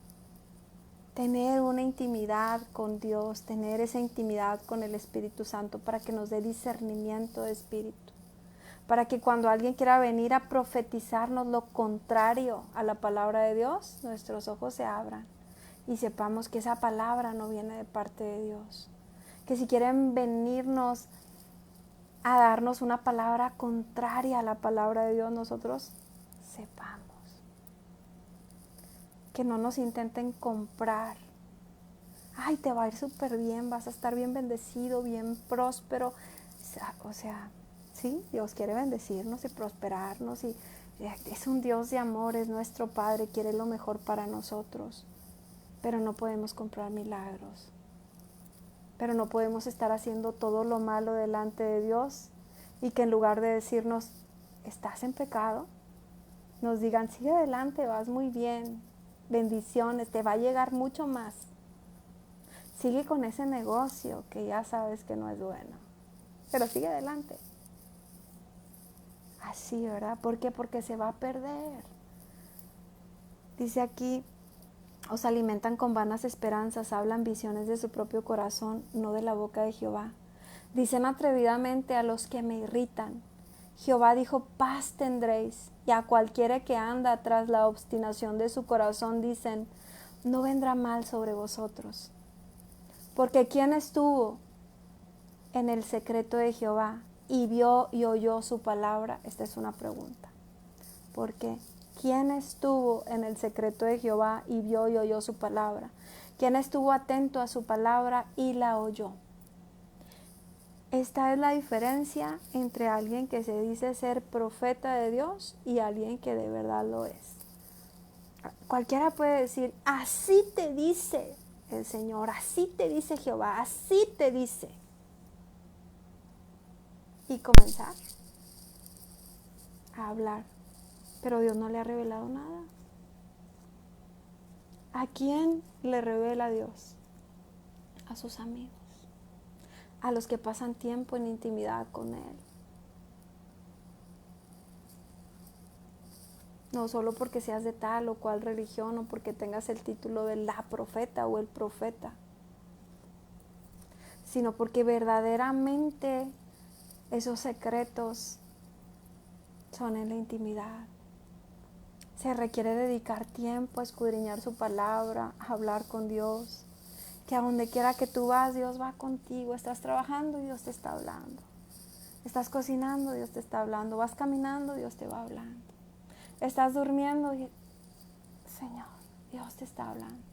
Tener una intimidad con Dios, tener esa intimidad con el Espíritu Santo para que nos dé discernimiento de espíritu. Para que cuando alguien quiera venir a profetizarnos lo contrario a la palabra de Dios, nuestros ojos se abran y sepamos que esa palabra no viene de parte de Dios. Que si quieren venirnos a darnos una palabra contraria a la palabra de Dios, nosotros sepamos. Que no nos intenten comprar. Ay, te va a ir súper bien, vas a estar bien bendecido, bien próspero. O sea, sí, Dios quiere bendecirnos y prosperarnos. Y es un Dios de amor, es nuestro Padre, quiere lo mejor para nosotros. Pero no podemos comprar milagros. Pero no podemos estar haciendo todo lo malo delante de Dios y que en lugar de decirnos, ¿estás en pecado?, nos digan, sigue adelante, vas muy bien, bendiciones, te va a llegar mucho más. Sigue con ese negocio que ya sabes que no es bueno, pero sigue adelante. Así, ¿verdad? ¿Por qué? Porque se va a perder. Dice aquí, os alimentan con vanas esperanzas, hablan visiones de su propio corazón, no de la boca de Jehová. Dicen atrevidamente a los que me irritan, Jehová dijo, paz tendréis. Y a cualquiera que anda tras la obstinación de su corazón dicen, no vendrá mal sobre vosotros. Porque ¿quién estuvo en el secreto de Jehová y vio y oyó su palabra? Esta es una pregunta. ¿Por qué? ¿Quién estuvo en el secreto de Jehová y vio y oyó su palabra? ¿Quién estuvo atento a su palabra y la oyó? Esta es la diferencia entre alguien que se dice ser profeta de Dios y alguien que de verdad lo es. Cualquiera puede decir, así te dice el Señor, así te dice Jehová, así te dice. Y comenzar a hablar. Pero Dios no le ha revelado nada. ¿A quién le revela Dios? A sus amigos, a los que pasan tiempo en intimidad con Él. No solo porque seas de tal o cual religión o porque tengas el título de la profeta o el profeta, sino porque verdaderamente esos secretos son en la intimidad. Se requiere dedicar tiempo a escudriñar su palabra, a hablar con Dios. Que a donde quiera que tú vas, Dios va contigo. Estás trabajando y Dios te está hablando. Estás cocinando, Dios te está hablando. Vas caminando, Dios te va hablando. Estás durmiendo y Señor, Dios te está hablando.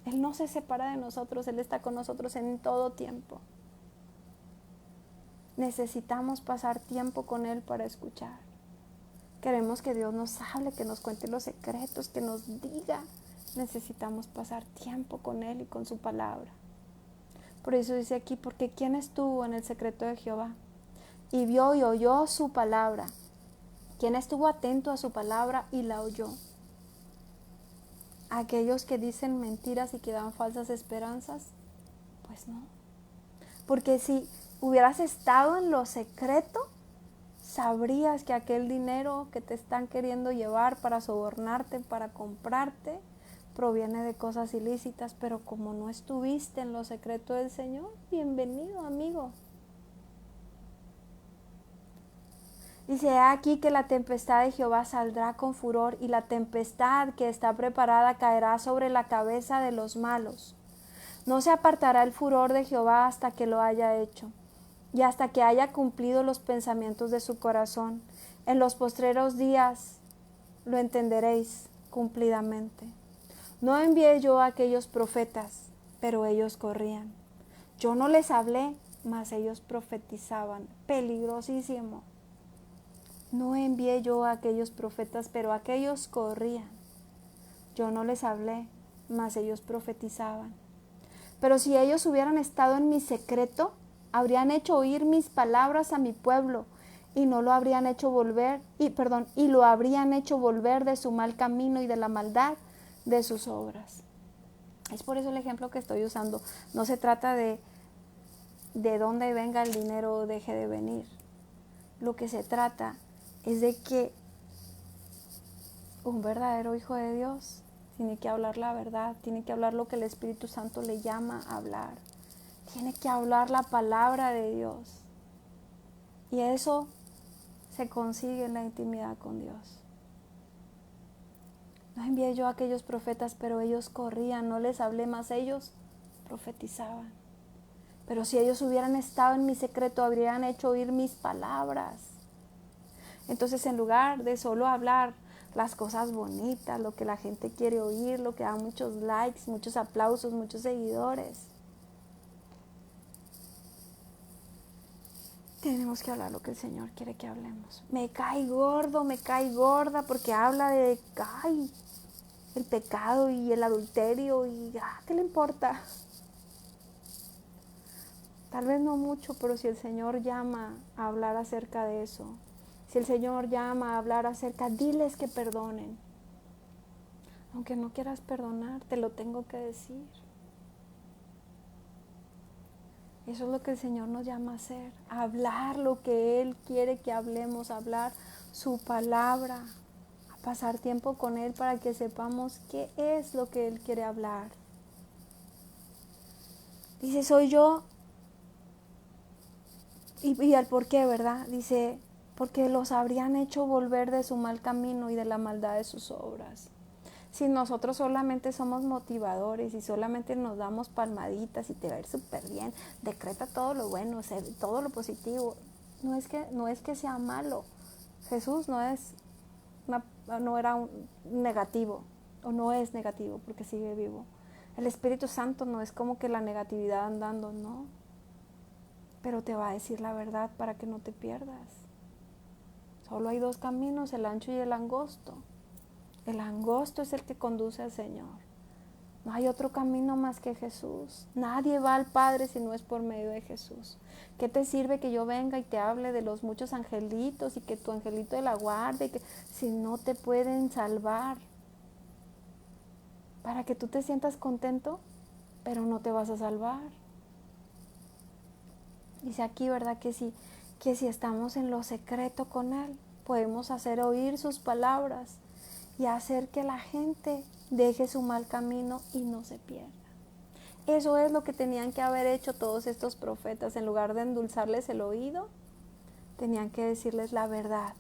Él no se separa de nosotros, Él está con nosotros en todo tiempo. Necesitamos pasar tiempo con Él para escuchar. Queremos que Dios nos hable, que nos cuente los secretos, que nos diga. Necesitamos pasar tiempo con Él y con su palabra. Por eso dice aquí, porque ¿quién estuvo en el secreto de Jehová? Y vio y oyó su palabra. ¿Quién estuvo atento a su palabra y la oyó? ¿Aquellos que dicen mentiras y que dan falsas esperanzas? Pues no. Porque si hubieras estado en lo secreto, sabrías que aquel dinero que te están queriendo llevar para sobornarte, para comprarte, proviene de cosas ilícitas, pero como no estuviste en lo secreto del Señor, bienvenido, amigo. Dice aquí que la tempestad de Jehová saldrá con furor y la tempestad que está preparada caerá sobre la cabeza de los malos. No se apartará el furor de Jehová hasta que lo haya hecho y hasta que haya cumplido los pensamientos de su corazón. En los postreros días lo entenderéis cumplidamente. No envié yo a aquellos profetas, pero ellos corrían. Yo no les hablé, mas ellos profetizaban. Peligrosísimo. No envié yo a aquellos profetas, pero aquellos corrían. Yo no les hablé, mas ellos profetizaban. Pero si ellos hubieran estado en mi secreto, habrían hecho oír mis palabras a mi pueblo, y no lo habrían hecho volver, y lo habrían hecho volver de su mal camino y de la maldad de sus obras. Es por eso el ejemplo que estoy usando. No se trata de dónde venga el dinero o deje de venir. Lo que se trata es de que un verdadero hijo de Dios tiene que hablar la verdad, tiene que hablar lo que el Espíritu Santo le llama a hablar. Tiene que hablar la palabra de Dios. Y eso se consigue en la intimidad con Dios. No envié yo a aquellos profetas, pero ellos corrían, no les hablé más, ellos profetizaban. Pero si ellos hubieran estado en mi secreto, habrían hecho oír mis palabras. Entonces, en lugar de solo hablar las cosas bonitas, lo que la gente quiere oír, lo que da muchos likes, muchos aplausos, muchos seguidores, tenemos que hablar lo que el Señor quiere que hablemos. Me cae gordo, me cae gorda porque habla de el pecado y el adulterio y ¿qué le importa? Tal vez no mucho, pero si el Señor llama a hablar acerca de eso, si el Señor llama a hablar acerca, diles que perdonen. Aunque no quieras perdonar, te lo tengo que decir. Eso es lo que el Señor nos llama a hacer, a hablar lo que Él quiere que hablemos, a hablar su palabra, a pasar tiempo con Él para que sepamos qué es lo que Él quiere hablar. Dice, soy yo, y el por qué, ¿verdad? Dice, porque los habrían hecho volver de su mal camino y de la maldad de sus obras. Si nosotros solamente somos motivadores y solamente nos damos palmaditas y te va a ir súper bien, decreta todo lo bueno, todo lo positivo, no es que sea malo. Jesús no era un negativo, o no es negativo porque sigue vivo. El Espíritu Santo no es como que la negatividad andando, no. Pero te va a decir la verdad para que no te pierdas. Solo hay dos caminos, el ancho y el angosto. El angosto es el que conduce al Señor. No hay otro camino más que Jesús. Nadie va al Padre si no es por medio de Jesús. ¿Qué te sirve que yo venga y te hable de los muchos angelitos y que tu angelito de la guarda, y que si no te pueden salvar? Para que tú te sientas contento, pero no te vas a salvar. Dice aquí, ¿verdad? Que si estamos en lo secreto con Él, podemos hacer oír sus palabras y hacer que la gente deje su mal camino y no se pierda. Eso es lo que tenían que haber hecho todos estos profetas. En lugar de endulzarles el oído, tenían que decirles la verdad.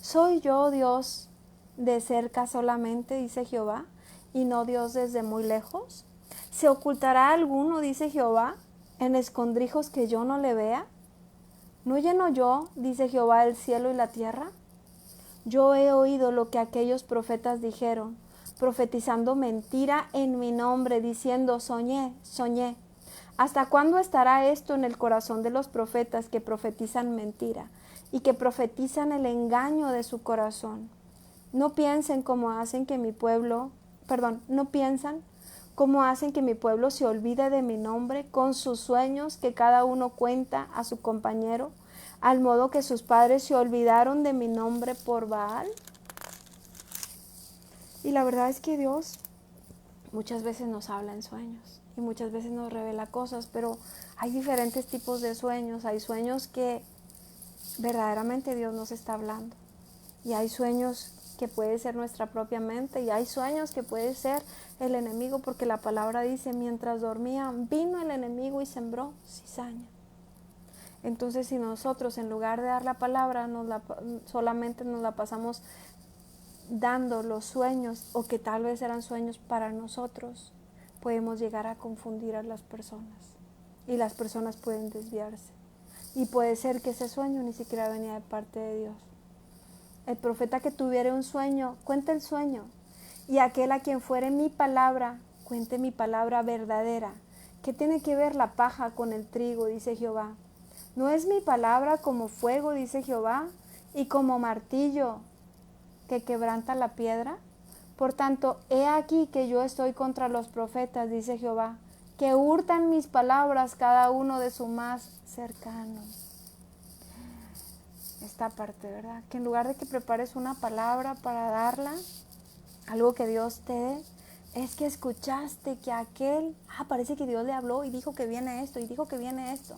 ¿Soy yo Dios de cerca solamente, dice Jehová, y no Dios desde muy lejos? ¿Se ocultará alguno, dice Jehová, en escondrijos que yo no le vea? ¿No lleno yo, dice Jehová, el cielo y la tierra? Yo he oído lo que aquellos profetas dijeron, profetizando mentira en mi nombre, diciendo, soñé, soñé. ¿Hasta cuándo estará esto en el corazón de los profetas que profetizan mentira y que profetizan el engaño de su corazón? No piensan cómo hacen que mi pueblo se olvide de mi nombre con sus sueños que cada uno cuenta a su compañero, al modo que sus padres se olvidaron de mi nombre por Baal. Y la verdad es que Dios muchas veces nos habla en sueños y muchas veces nos revela cosas, pero hay diferentes tipos de sueños. Hay sueños que verdaderamente Dios nos está hablando, y hay sueños que puede ser nuestra propia mente, y hay sueños que puede ser el enemigo, porque la palabra dice, mientras dormían, vino el enemigo y sembró cizaña. Entonces, si nosotros en lugar de dar la palabra, solamente nos la pasamos dando los sueños, o que tal vez eran sueños para nosotros, podemos llegar a confundir a las personas, y las personas pueden desviarse, y puede ser que ese sueño ni siquiera venía de parte de Dios. El profeta que tuviere un sueño, cuente el sueño, y aquel a quien fuere mi palabra, cuente mi palabra verdadera. ¿Qué tiene que ver la paja con el trigo?, dice Jehová. ¿No es mi palabra como fuego, dice Jehová, y como martillo que quebranta la piedra? Por tanto, he aquí que yo estoy contra los profetas, dice Jehová, que hurtan mis palabras cada uno de su más cercano. Esta parte, ¿verdad? Que en lugar de que prepares una palabra para darla, algo que Dios te dé, es que escuchaste que parece que Dios le habló y dijo que viene esto, y dijo que viene esto.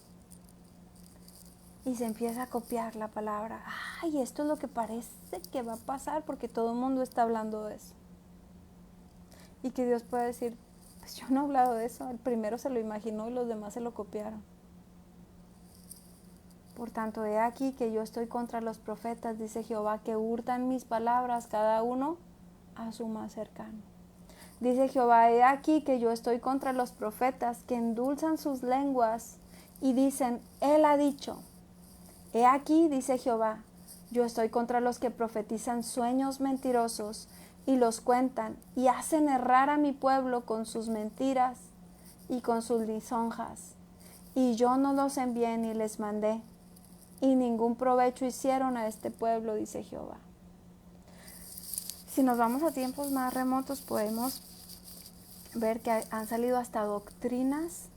Y se empieza a copiar la palabra. Ay, esto es lo que parece que va a pasar porque todo el mundo está hablando de eso. Y que Dios puede decir, pues yo no he hablado de eso, el primero se lo imaginó y los demás se lo copiaron. Por tanto, he aquí que yo estoy contra los profetas, dice Jehová, que hurtan mis palabras cada uno a su más cercano. Dice Jehová, he aquí que yo estoy contra los profetas que endulzan sus lenguas y dicen, Él ha dicho. He aquí, dice Jehová, yo estoy contra los que profetizan sueños mentirosos y los cuentan y hacen errar a mi pueblo con sus mentiras y con sus lisonjas. Y yo no los envié ni les mandé, y ningún provecho hicieron a este pueblo, dice Jehová. Si nos vamos a tiempos más remotos, podemos ver que han salido hasta doctrinas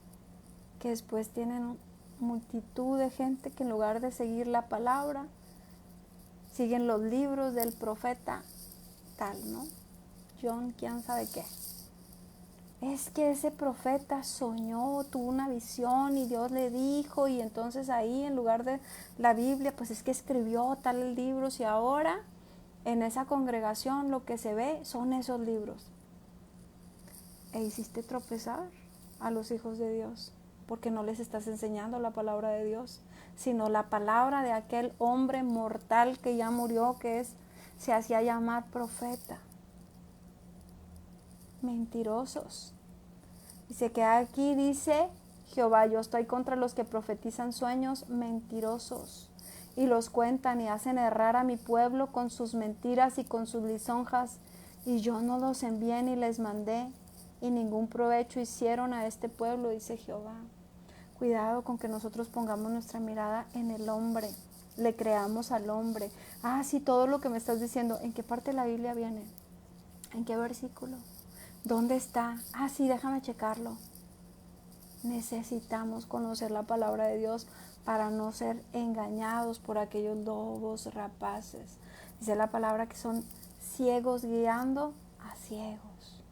que después tienen multitud de gente que en lugar de seguir la palabra, siguen los libros del profeta tal, ¿no? John, quién sabe qué. Es que ese profeta soñó, tuvo una visión y Dios le dijo, y entonces ahí en lugar de la Biblia, pues es que escribió tales libros, y ahora en esa congregación lo que se ve son esos libros. E hiciste tropezar a los hijos de Dios, porque no les estás enseñando la palabra de Dios, sino la palabra de aquel hombre mortal que ya murió, se hacía llamar profeta. mentirosos. Dice que aquí dice Jehová, yo estoy contra los que profetizan sueños mentirosos y los cuentan y hacen errar a mi pueblo con sus mentiras y con sus lisonjas, y yo no los envié ni les mandé, y ningún provecho hicieron a este pueblo, dice Jehová. Cuidado con que nosotros pongamos nuestra mirada en el hombre, le creamos al hombre. Sí, todo lo que me estás diciendo, ¿en qué parte de la Biblia viene? ¿En qué versículo? ¿Dónde está? Sí, déjame checarlo. Necesitamos conocer la palabra de Dios para no ser engañados por aquellos lobos rapaces. Dice la palabra que son ciegos guiando a ciegos.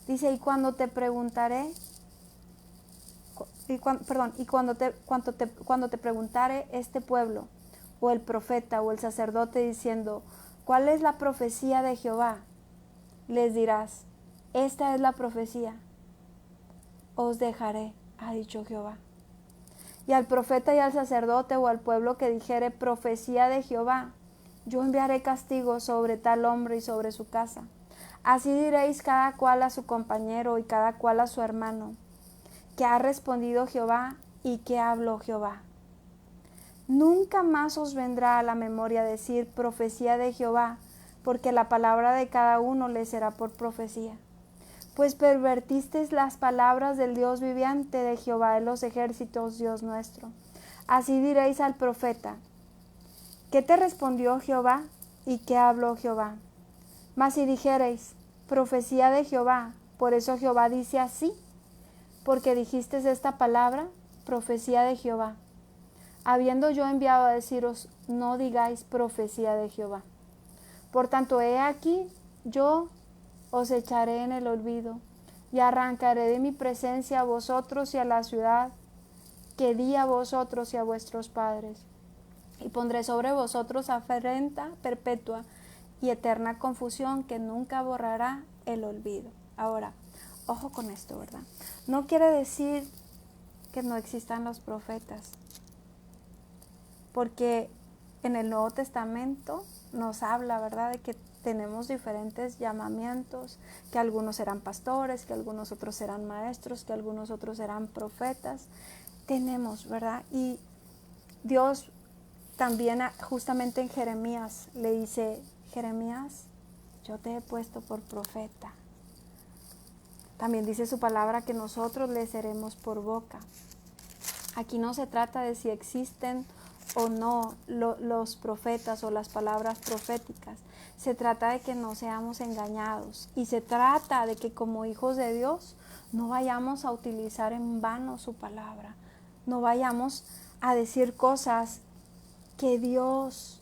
Dice, y cuando te preguntare este pueblo, o el profeta, o el sacerdote, diciendo, ¿cuál es la profecía de Jehová? Les dirás, esta es la profecía. Os dejaré, ha dicho Jehová. Y al profeta y al sacerdote o al pueblo que dijere profecía de Jehová, yo enviaré castigo sobre tal hombre y sobre su casa. Así diréis cada cual a su compañero y cada cual a su hermano, que ha respondido Jehová y que habló Jehová. Nunca más os vendrá a la memoria decir profecía de Jehová, porque la palabra de cada uno le será por profecía. Pues pervertisteis las palabras del Dios viviente, de Jehová de los ejércitos, Dios nuestro. Así diréis al profeta, ¿qué te respondió Jehová y qué habló Jehová? Mas si dijereis, profecía de Jehová, por eso Jehová dice así, porque dijisteis esta palabra, profecía de Jehová. Habiendo yo enviado a deciros, no digáis profecía de Jehová. Por tanto, he aquí, yo os echaré en el olvido, y arrancaré de mi presencia a vosotros y a la ciudad que di a vosotros y a vuestros padres, y pondré sobre vosotros afrenta perpetua y eterna confusión que nunca borrará el olvido. Ahora, ojo con esto, ¿verdad? No quiere decir que no existan los profetas, porque en el Nuevo Testamento nos habla, ¿verdad?, de que tenemos diferentes llamamientos, que algunos serán pastores, que algunos otros serán maestros, que algunos otros serán profetas. Tenemos, ¿verdad? Y Dios también justamente en Jeremías le dice, Jeremías, yo te he puesto por profeta. También dice su palabra que nosotros le seremos por boca. Aquí no se trata de si existen o no los profetas o las palabras proféticas. Se trata de que no seamos engañados, y se trata de que como hijos de Dios no vayamos a utilizar en vano su palabra, no vayamos a decir cosas que Dios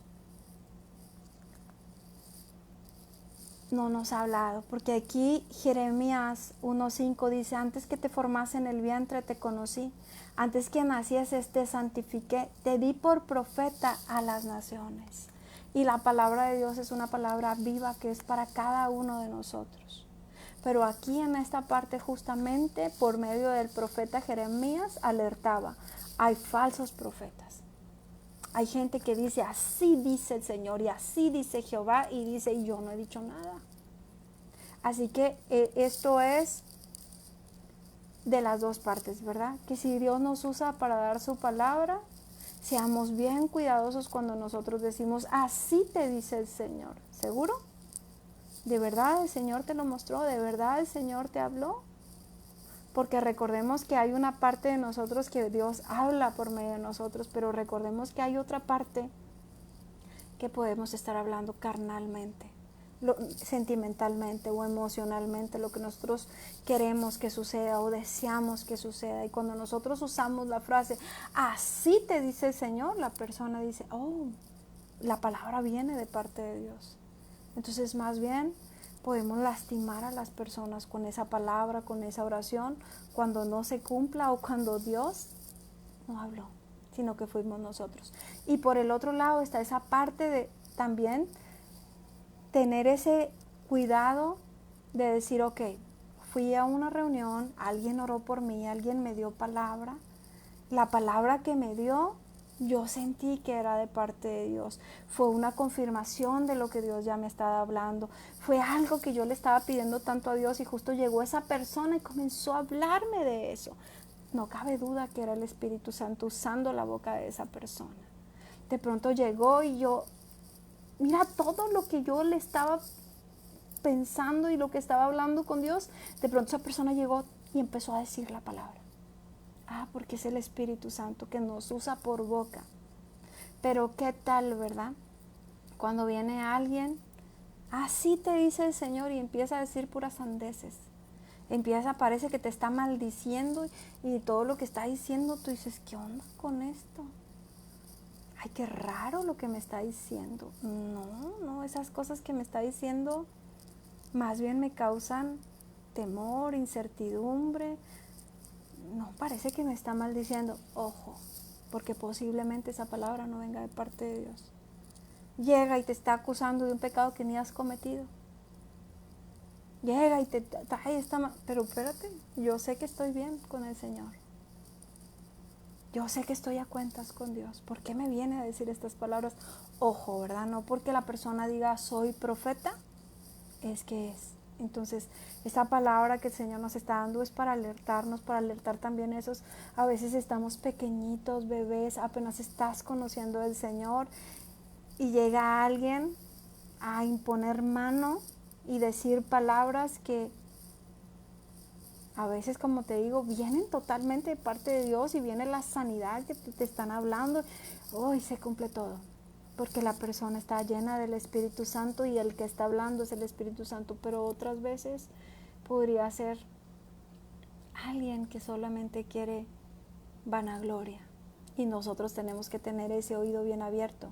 no nos ha hablado, porque aquí Jeremías 1:5 dice, antes que te formase en el vientre te conocí, antes que nacieses te santifiqué, te di por profeta a las naciones. Y la palabra de Dios es una palabra viva que es para cada uno de nosotros. Pero aquí en esta parte justamente por medio del profeta Jeremías alertaba, hay falsos profetas. Hay gente que dice, así dice el Señor y así dice Jehová, y dice, y yo no he dicho nada. Así que esto es de las dos partes, ¿verdad? Que si Dios nos usa para dar su palabra, seamos bien cuidadosos cuando nosotros decimos, así te dice el Señor. ¿Seguro? ¿De verdad el Señor te lo mostró? ¿De verdad el Señor te habló? Porque recordemos que hay una parte de nosotros que Dios habla por medio de nosotros, pero recordemos que hay otra parte que podemos estar hablando carnalmente, sentimentalmente o emocionalmente, lo que nosotros queremos que suceda o deseamos que suceda. Y cuando nosotros usamos la frase, así te dice el Señor, la persona dice, oh, la palabra viene de parte de Dios. Entonces más bien podemos lastimar a las personas con esa palabra, con esa oración, cuando no se cumpla o cuando Dios no habló, sino que fuimos nosotros. Y por el otro lado está esa parte de también tener ese cuidado de decir, ok, fui a una reunión, alguien oró por mí, alguien me dio palabra, la palabra que me dio yo sentí que era de parte de Dios. Fue una confirmación de lo que Dios ya me estaba hablando. Fue algo que yo le estaba pidiendo tanto a Dios y justo llegó esa persona y comenzó a hablarme de eso. No cabe duda que era el Espíritu Santo usando la boca de esa persona. De pronto llegó y yo, mira todo lo que yo le estaba pensando y lo que estaba hablando con Dios, de pronto esa persona llegó y empezó a decir la palabra. Porque es el Espíritu Santo que nos usa por boca. Pero qué tal, ¿verdad? Cuando viene alguien, así te dice el Señor y empieza a decir puras sandeces. Parece que te está maldiciendo y todo lo que está diciendo, tú dices, ¿qué onda con esto? Ay, qué raro lo que me está diciendo. No, esas cosas que me está diciendo más bien me causan temor, incertidumbre. No, parece que me está maldiciendo. Ojo, porque posiblemente esa palabra no venga de parte de Dios. Llega y te está acusando de un pecado que ni has cometido. Llega y te trae pero espérate, yo sé que estoy bien con el Señor. Yo sé que estoy a cuentas con Dios. ¿Por qué me viene a decir estas palabras? Ojo, ¿verdad? No porque la persona diga soy profeta, es que es. Entonces, esa palabra que el Señor nos está dando es para alertarnos, para alertar también esos, a veces estamos pequeñitos, bebés, apenas estás conociendo al Señor y llega alguien a imponer mano y decir palabras que a veces, como te digo, vienen totalmente de parte de Dios y viene la sanidad que te están hablando. Y se cumple todo. Porque la persona está llena del Espíritu Santo y el que está hablando es el Espíritu Santo. Pero otras veces podría ser alguien que solamente quiere vanagloria. Y nosotros tenemos que tener ese oído bien abierto.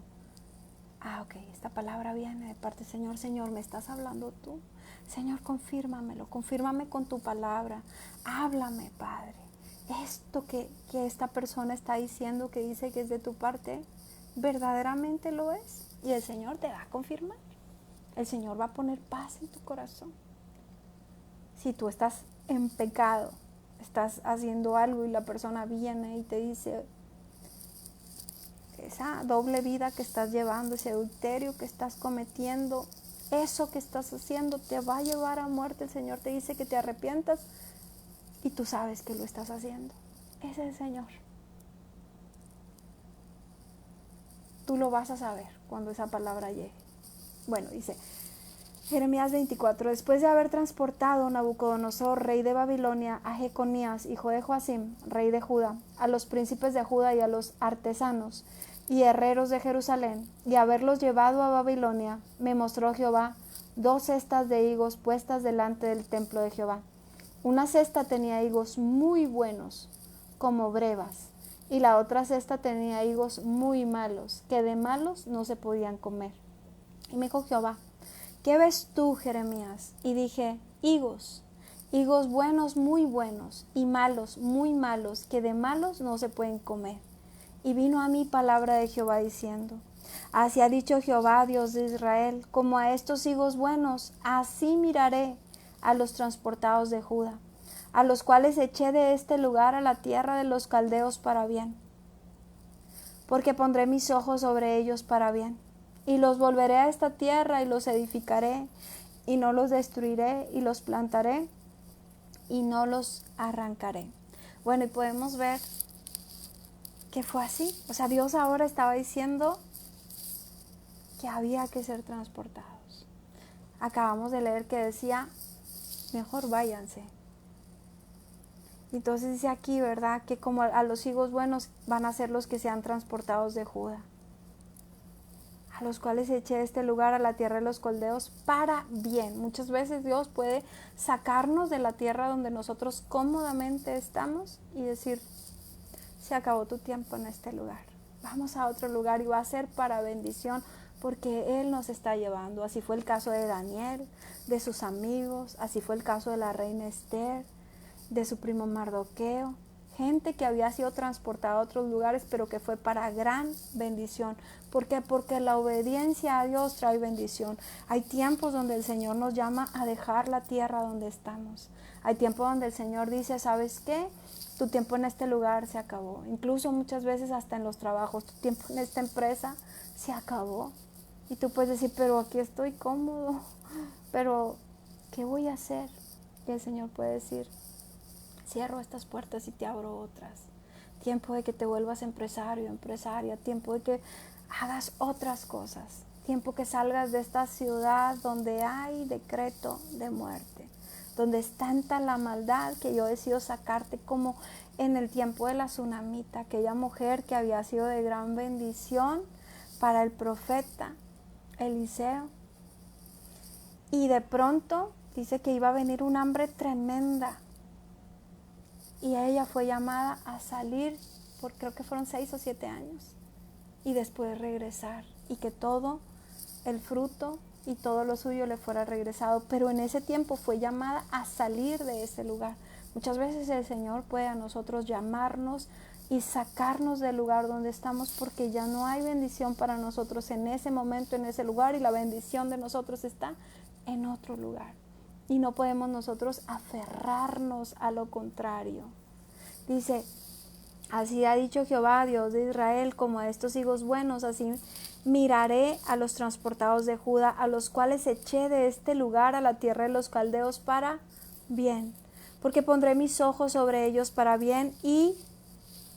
Ok, esta palabra viene de parte del Señor. Señor, ¿me estás hablando tú? Señor, confírmamelo, confírmame con tu palabra. Háblame, Padre. Esto que esta persona está diciendo, que dice que es de tu parte, verdaderamente lo es. Y el Señor te va a confirmar. El Señor va a poner paz en tu corazón. Si tú estás en pecado, estás haciendo algo y la persona viene y te dice, esa doble vida que estás llevando, ese adulterio que estás cometiendo, eso que estás haciendo te va a llevar a muerte. El Señor te dice que te arrepientas y tú sabes que lo estás haciendo. Ese es el Señor. Tú lo vas a saber cuando esa palabra llegue. Bueno, dice Jeremías 24, después de haber transportado Nabucodonosor, rey de Babilonia, a Jeconías, hijo de Joacim, rey de Judá, a los príncipes de Judá y a los artesanos y herreros de Jerusalén, y haberlos llevado a Babilonia, me mostró Jehová 2 cestas de higos puestas delante del templo de Jehová. Una cesta tenía higos muy buenos, como brevas, y la otra cesta tenía higos muy malos, que de malos no se podían comer. Y me dijo Jehová, ¿qué ves tú, Jeremías? Y dije, higos buenos, muy buenos, y malos, muy malos, que de malos no se pueden comer. Y vino a mí palabra de Jehová diciendo, así ha dicho Jehová, Dios de Israel, como a estos higos buenos, así miraré a los transportados de Judá, a los cuales eché de este lugar a la tierra de los caldeos para bien. Porque pondré mis ojos sobre ellos para bien, y los volveré a esta tierra y los edificaré, y no los destruiré, y los plantaré, y no los arrancaré. Bueno, y podemos ver que fue así. O sea, Dios ahora estaba diciendo que había que ser transportados. Acabamos de leer que decía, mejor váyanse. Entonces dice aquí, ¿verdad? Que como a los higos buenos van a ser los que sean transportados de Judá, a los cuales eché este lugar a la tierra de los caldeos para bien. Muchas veces Dios puede sacarnos de la tierra donde nosotros cómodamente estamos y decir, se acabó tu tiempo en este lugar, vamos a otro lugar, y va a ser para bendición porque Él nos está llevando. Así fue el caso de Daniel, de sus amigos, así fue el caso de la reina Esther, de su primo Mardoqueo. gente que había sido transportada a otros lugares, pero que fue para gran bendición. ¿Por qué? Porque la obediencia a Dios trae bendición. Hay tiempos donde el Señor nos llama a dejar la tierra donde estamos. Hay tiempos donde el Señor dice, ¿sabes qué? Tu tiempo en este lugar se acabó. Incluso muchas veces hasta en los trabajos, tu tiempo en esta empresa se acabó. Y tú puedes decir, pero aquí estoy cómodo, pero ¿qué voy a hacer? Y el Señor puede decir, cierro estas puertas y te abro otras. Tiempo de que te vuelvas empresario, empresaria. Tiempo de que hagas otras cosas. Tiempo que salgas de esta ciudad donde hay decreto de muerte. Donde es tanta la maldad que yo decido sacarte, como en el tiempo de la tsunamita, aquella mujer que había sido de gran bendición para el profeta Eliseo. Y de pronto dice que iba a venir un hambre tremenda. Y ella fue llamada a salir por creo que fueron 6 o 7 años. Y después regresar. Y que todo el fruto y todo lo suyo le fuera regresado. Pero en ese tiempo fue llamada a salir de ese lugar. Muchas veces el Señor puede a nosotros llamarnos y sacarnos del lugar donde estamos, porque ya no hay bendición para nosotros en ese momento, en ese lugar, y la bendición de nosotros está en otro lugar. Y no podemos nosotros aferrarnos a lo contrario. Dice, así ha dicho Jehová, Dios de Israel, como a estos higos buenos, así miraré a los transportados de Judá, a los cuales eché de este lugar a la tierra de los caldeos para bien. Porque pondré mis ojos sobre ellos para bien, y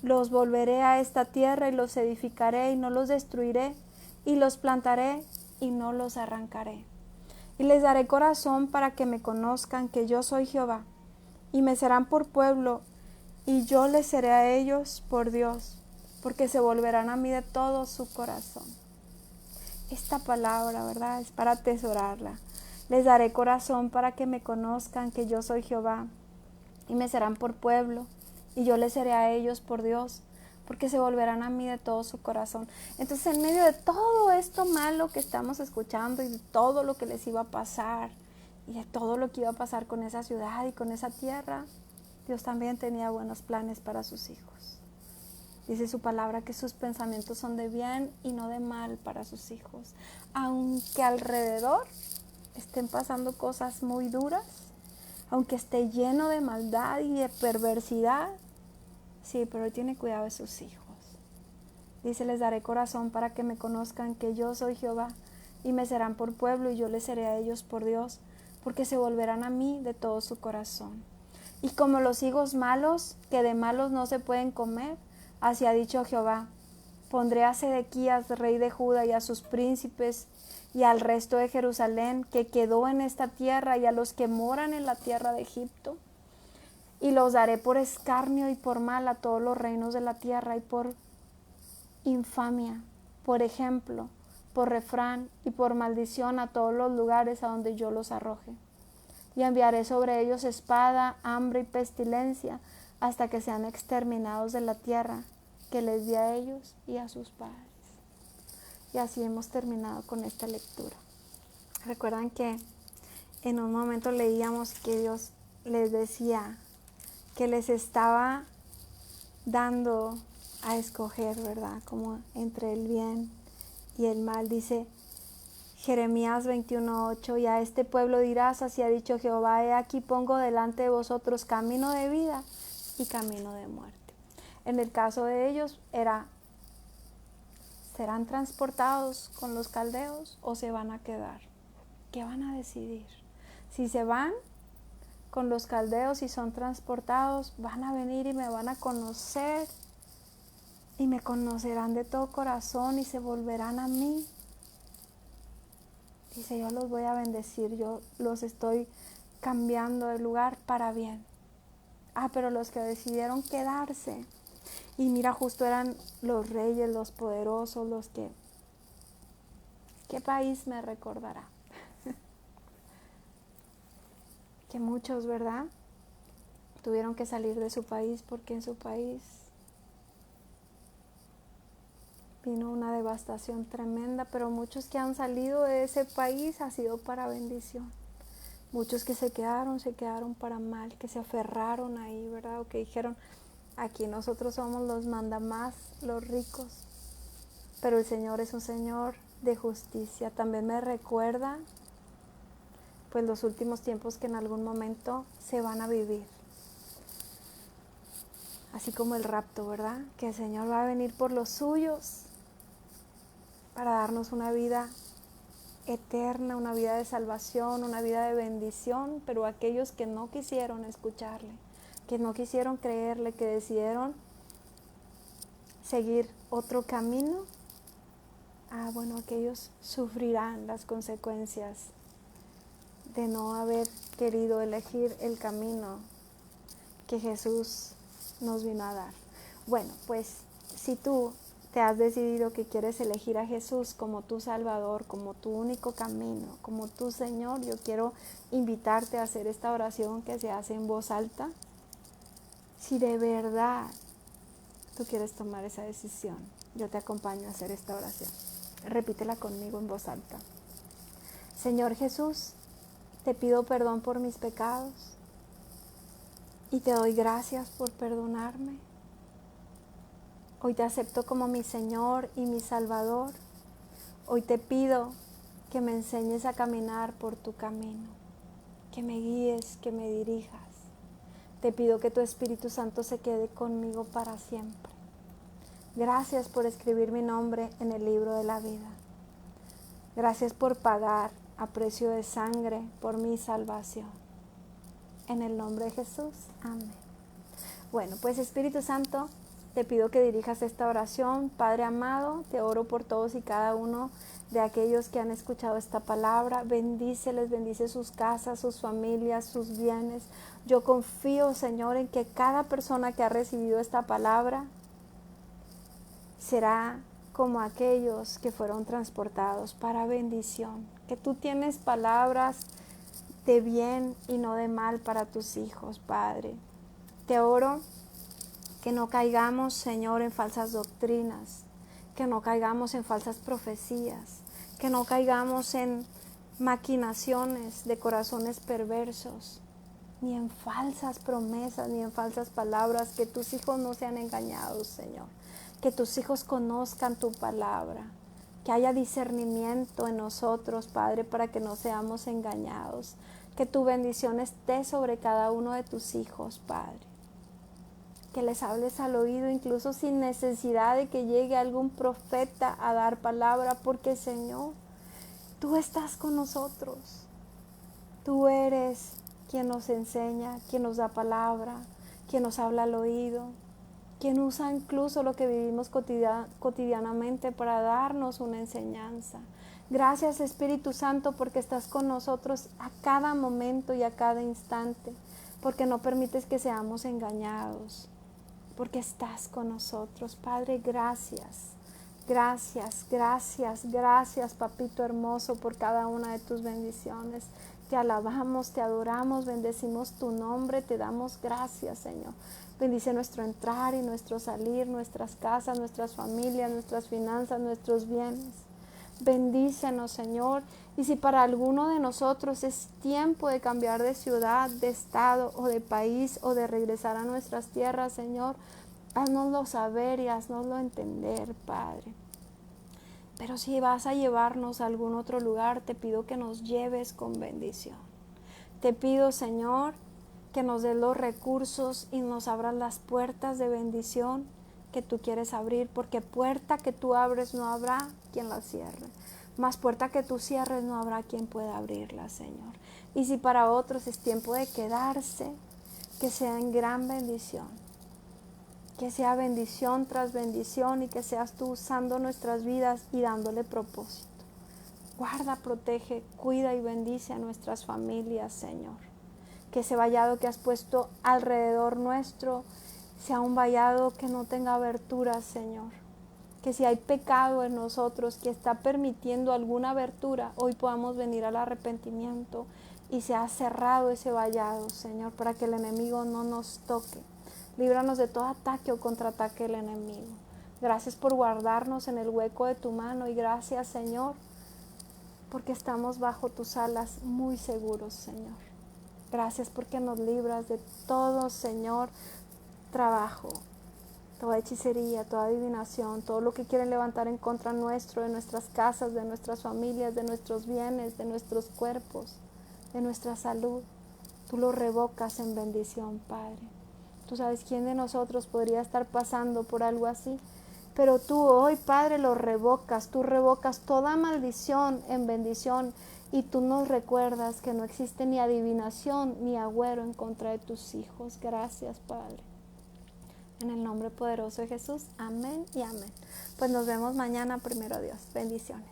los volveré a esta tierra, y los edificaré y no los destruiré, y los plantaré y no los arrancaré. Y les daré corazón para que me conozcan que yo soy Jehová, y me serán por pueblo, y yo les seré a ellos por Dios, porque se volverán a mí de todo su corazón. Esta palabra, ¿verdad?, es para atesorarla. Les daré corazón para que me conozcan que yo soy Jehová, y me serán por pueblo, y yo les seré a ellos por Dios, porque se volverán a mí de todo su corazón. Entonces, en medio de todo esto malo que estamos escuchando, y de todo lo que les iba a pasar, y de todo lo que iba a pasar con esa ciudad y con esa tierra, Dios también tenía buenos planes para sus hijos. Dice su palabra que sus pensamientos son de bien y no de mal para sus hijos. Aunque alrededor estén pasando cosas muy duras, aunque esté lleno de maldad y de perversidad, sí, pero Él tiene cuidado de sus hijos. Dice, les daré corazón para que me conozcan que yo soy Jehová, y me serán por pueblo, y yo les seré a ellos por Dios, porque se volverán a mí de todo su corazón. Y como los higos malos, que de malos no se pueden comer, así ha dicho Jehová, pondré a Sedequías, rey de Judá, y a sus príncipes, y al resto de Jerusalén, que quedó en esta tierra, y a los que moran en la tierra de Egipto, y los daré por escarnio y por mal a todos los reinos de la tierra, y por infamia, por ejemplo, por refrán y por maldición a todos los lugares a donde yo los arroje. Y enviaré sobre ellos espada, hambre y pestilencia, hasta que sean exterminados de la tierra que les di a ellos y a sus padres. Y así hemos terminado con esta lectura. Recuerdan que en un momento leíamos que Dios les decía que les estaba dando a escoger, ¿verdad?, como entre el bien y el mal. Dice Jeremías 21:8, y a este pueblo dirás, así ha dicho Jehová, he aquí pongo delante de vosotros camino de vida y camino de muerte. En el caso de ellos ¿serán transportados con los caldeos o se van a quedar? ¿Qué van a decidir? Si se van con los caldeos y son transportados, van a venir y me van a conocer, y me conocerán de todo corazón y se volverán a mí. Dice, yo los voy a bendecir, yo los estoy cambiando de lugar para bien. Pero los que decidieron quedarse, y mira, justo eran los reyes, los poderosos, los que... ¿Qué país me recordará? Que muchos, ¿verdad?, tuvieron que salir de su país porque en su país vino una devastación tremenda, pero muchos que han salido de ese país ha sido para bendición. Muchos que se quedaron para mal, que se aferraron ahí, ¿verdad?, o que dijeron, Aquí nosotros somos los mandamás, los ricos, pero el Señor es un Señor de justicia. También me recuerda pues los últimos tiempos que en algún momento se van a vivir. Así como el rapto, ¿verdad? Que el Señor va a venir por los suyos para darnos una vida eterna, una vida de salvación, una vida de bendición, pero aquellos que no quisieron escucharle, que no quisieron creerle, que decidieron seguir otro camino, bueno, aquellos sufrirán las consecuencias de no haber querido elegir el camino que Jesús nos vino a dar. Bueno, pues si tú te has decidido que quieres elegir a Jesús como tu Salvador, como tu único camino, como tu Señor, yo quiero invitarte a hacer esta oración que se hace en voz alta. Si de verdad tú quieres tomar esa decisión, yo te acompaño a hacer esta oración. Repítela conmigo en voz alta. Señor Jesús, te pido perdón por mis pecados y te doy gracias por perdonarme. Hoy te acepto como mi Señor y mi Salvador. Hoy te pido que me enseñes a caminar por tu camino, que me guíes, que me dirijas. Te pido que tu Espíritu Santo se quede conmigo para siempre. Gracias por escribir mi nombre en el libro de la vida. Gracias por pagar a precio de sangre por mi salvación. En el nombre de Jesús, amén. Bueno, pues Espíritu Santo, te pido que dirijas esta oración. Padre amado, te oro por todos y cada uno de aquellos que han escuchado esta palabra. Bendíceles, bendice sus casas, sus familias, sus bienes. Yo confío, Señor, en que cada persona que ha recibido esta palabra será como aquellos que fueron transportados para bendición. Que tú tienes palabras de bien y no de mal para tus hijos, Padre. Te oro que no caigamos, Señor, en falsas doctrinas, que no caigamos en falsas profecías, que no caigamos en maquinaciones de corazones perversos, ni en falsas promesas, ni en falsas palabras, que tus hijos no sean engañados, Señor, que tus hijos conozcan tu palabra, que haya discernimiento en nosotros, Padre, para que no seamos engañados, que tu bendición esté sobre cada uno de tus hijos, Padre. Que les hables al oído, incluso sin necesidad de que llegue algún profeta a dar palabra, porque Señor, tú estás con nosotros. Tú eres quien nos enseña, quien nos da palabra, quien nos habla al oído, quien usa incluso lo que vivimos cotidianamente para darnos una enseñanza. Gracias, Espíritu Santo, porque estás con nosotros a cada momento y a cada instante, porque no permites que seamos engañados, porque estás con nosotros. Padre, gracias, gracias, gracias, gracias, Papito hermoso, por cada una de tus bendiciones. Te alabamos, te adoramos, bendecimos tu nombre, te damos gracias, Señor. Bendice nuestro entrar y nuestro salir, nuestras casas, nuestras familias, nuestras finanzas, nuestros bienes. Bendícenos, Señor. Y si para alguno de nosotros es tiempo de cambiar de ciudad, de estado o de país o de regresar a nuestras tierras, Señor, haznoslo saber y haznoslo entender, Padre. Pero si vas a llevarnos a algún otro lugar, te pido que nos lleves con bendición. Te pido, Señor, que nos des los recursos y nos abras las puertas de bendición que tú quieres abrir, porque puerta que tú abres no habrá quien la cierre, más puerta que tú cierres no habrá quien pueda abrirla, Señor. Y si para otros es tiempo de quedarse, que sea en gran bendición, que sea bendición tras bendición y que seas tú usando nuestras vidas y dándole propósito. Guarda, protege, cuida y bendice a nuestras familias, Señor. Que ese vallado que has puesto alrededor nuestro sea un vallado que no tenga aberturas, Señor. Que si hay pecado en nosotros que está permitiendo alguna abertura, hoy podamos venir al arrepentimiento y se ha cerrado ese vallado, Señor, para que el enemigo no nos toque. Líbranos de todo ataque o contraataque del enemigo. Gracias por guardarnos en el hueco de tu mano y gracias, Señor, porque estamos bajo tus alas muy seguros, Señor. Gracias porque nos libras de todo, Señor, trabajo, toda hechicería, toda adivinación, todo lo que quieren levantar en contra nuestro, de nuestras casas, de nuestras familias, de nuestros bienes, de nuestros cuerpos, de nuestra salud. Tú lo revocas en bendición, Padre. Tú sabes quién de nosotros podría estar pasando por algo así, pero tú hoy, Padre, lo revocas. Tú revocas toda maldición en bendición y tú nos recuerdas que no existe ni adivinación ni agüero en contra de tus hijos. Gracias, Padre. En el nombre poderoso de Jesús. Amén y amén. Pues nos vemos mañana, primero Dios. Bendiciones.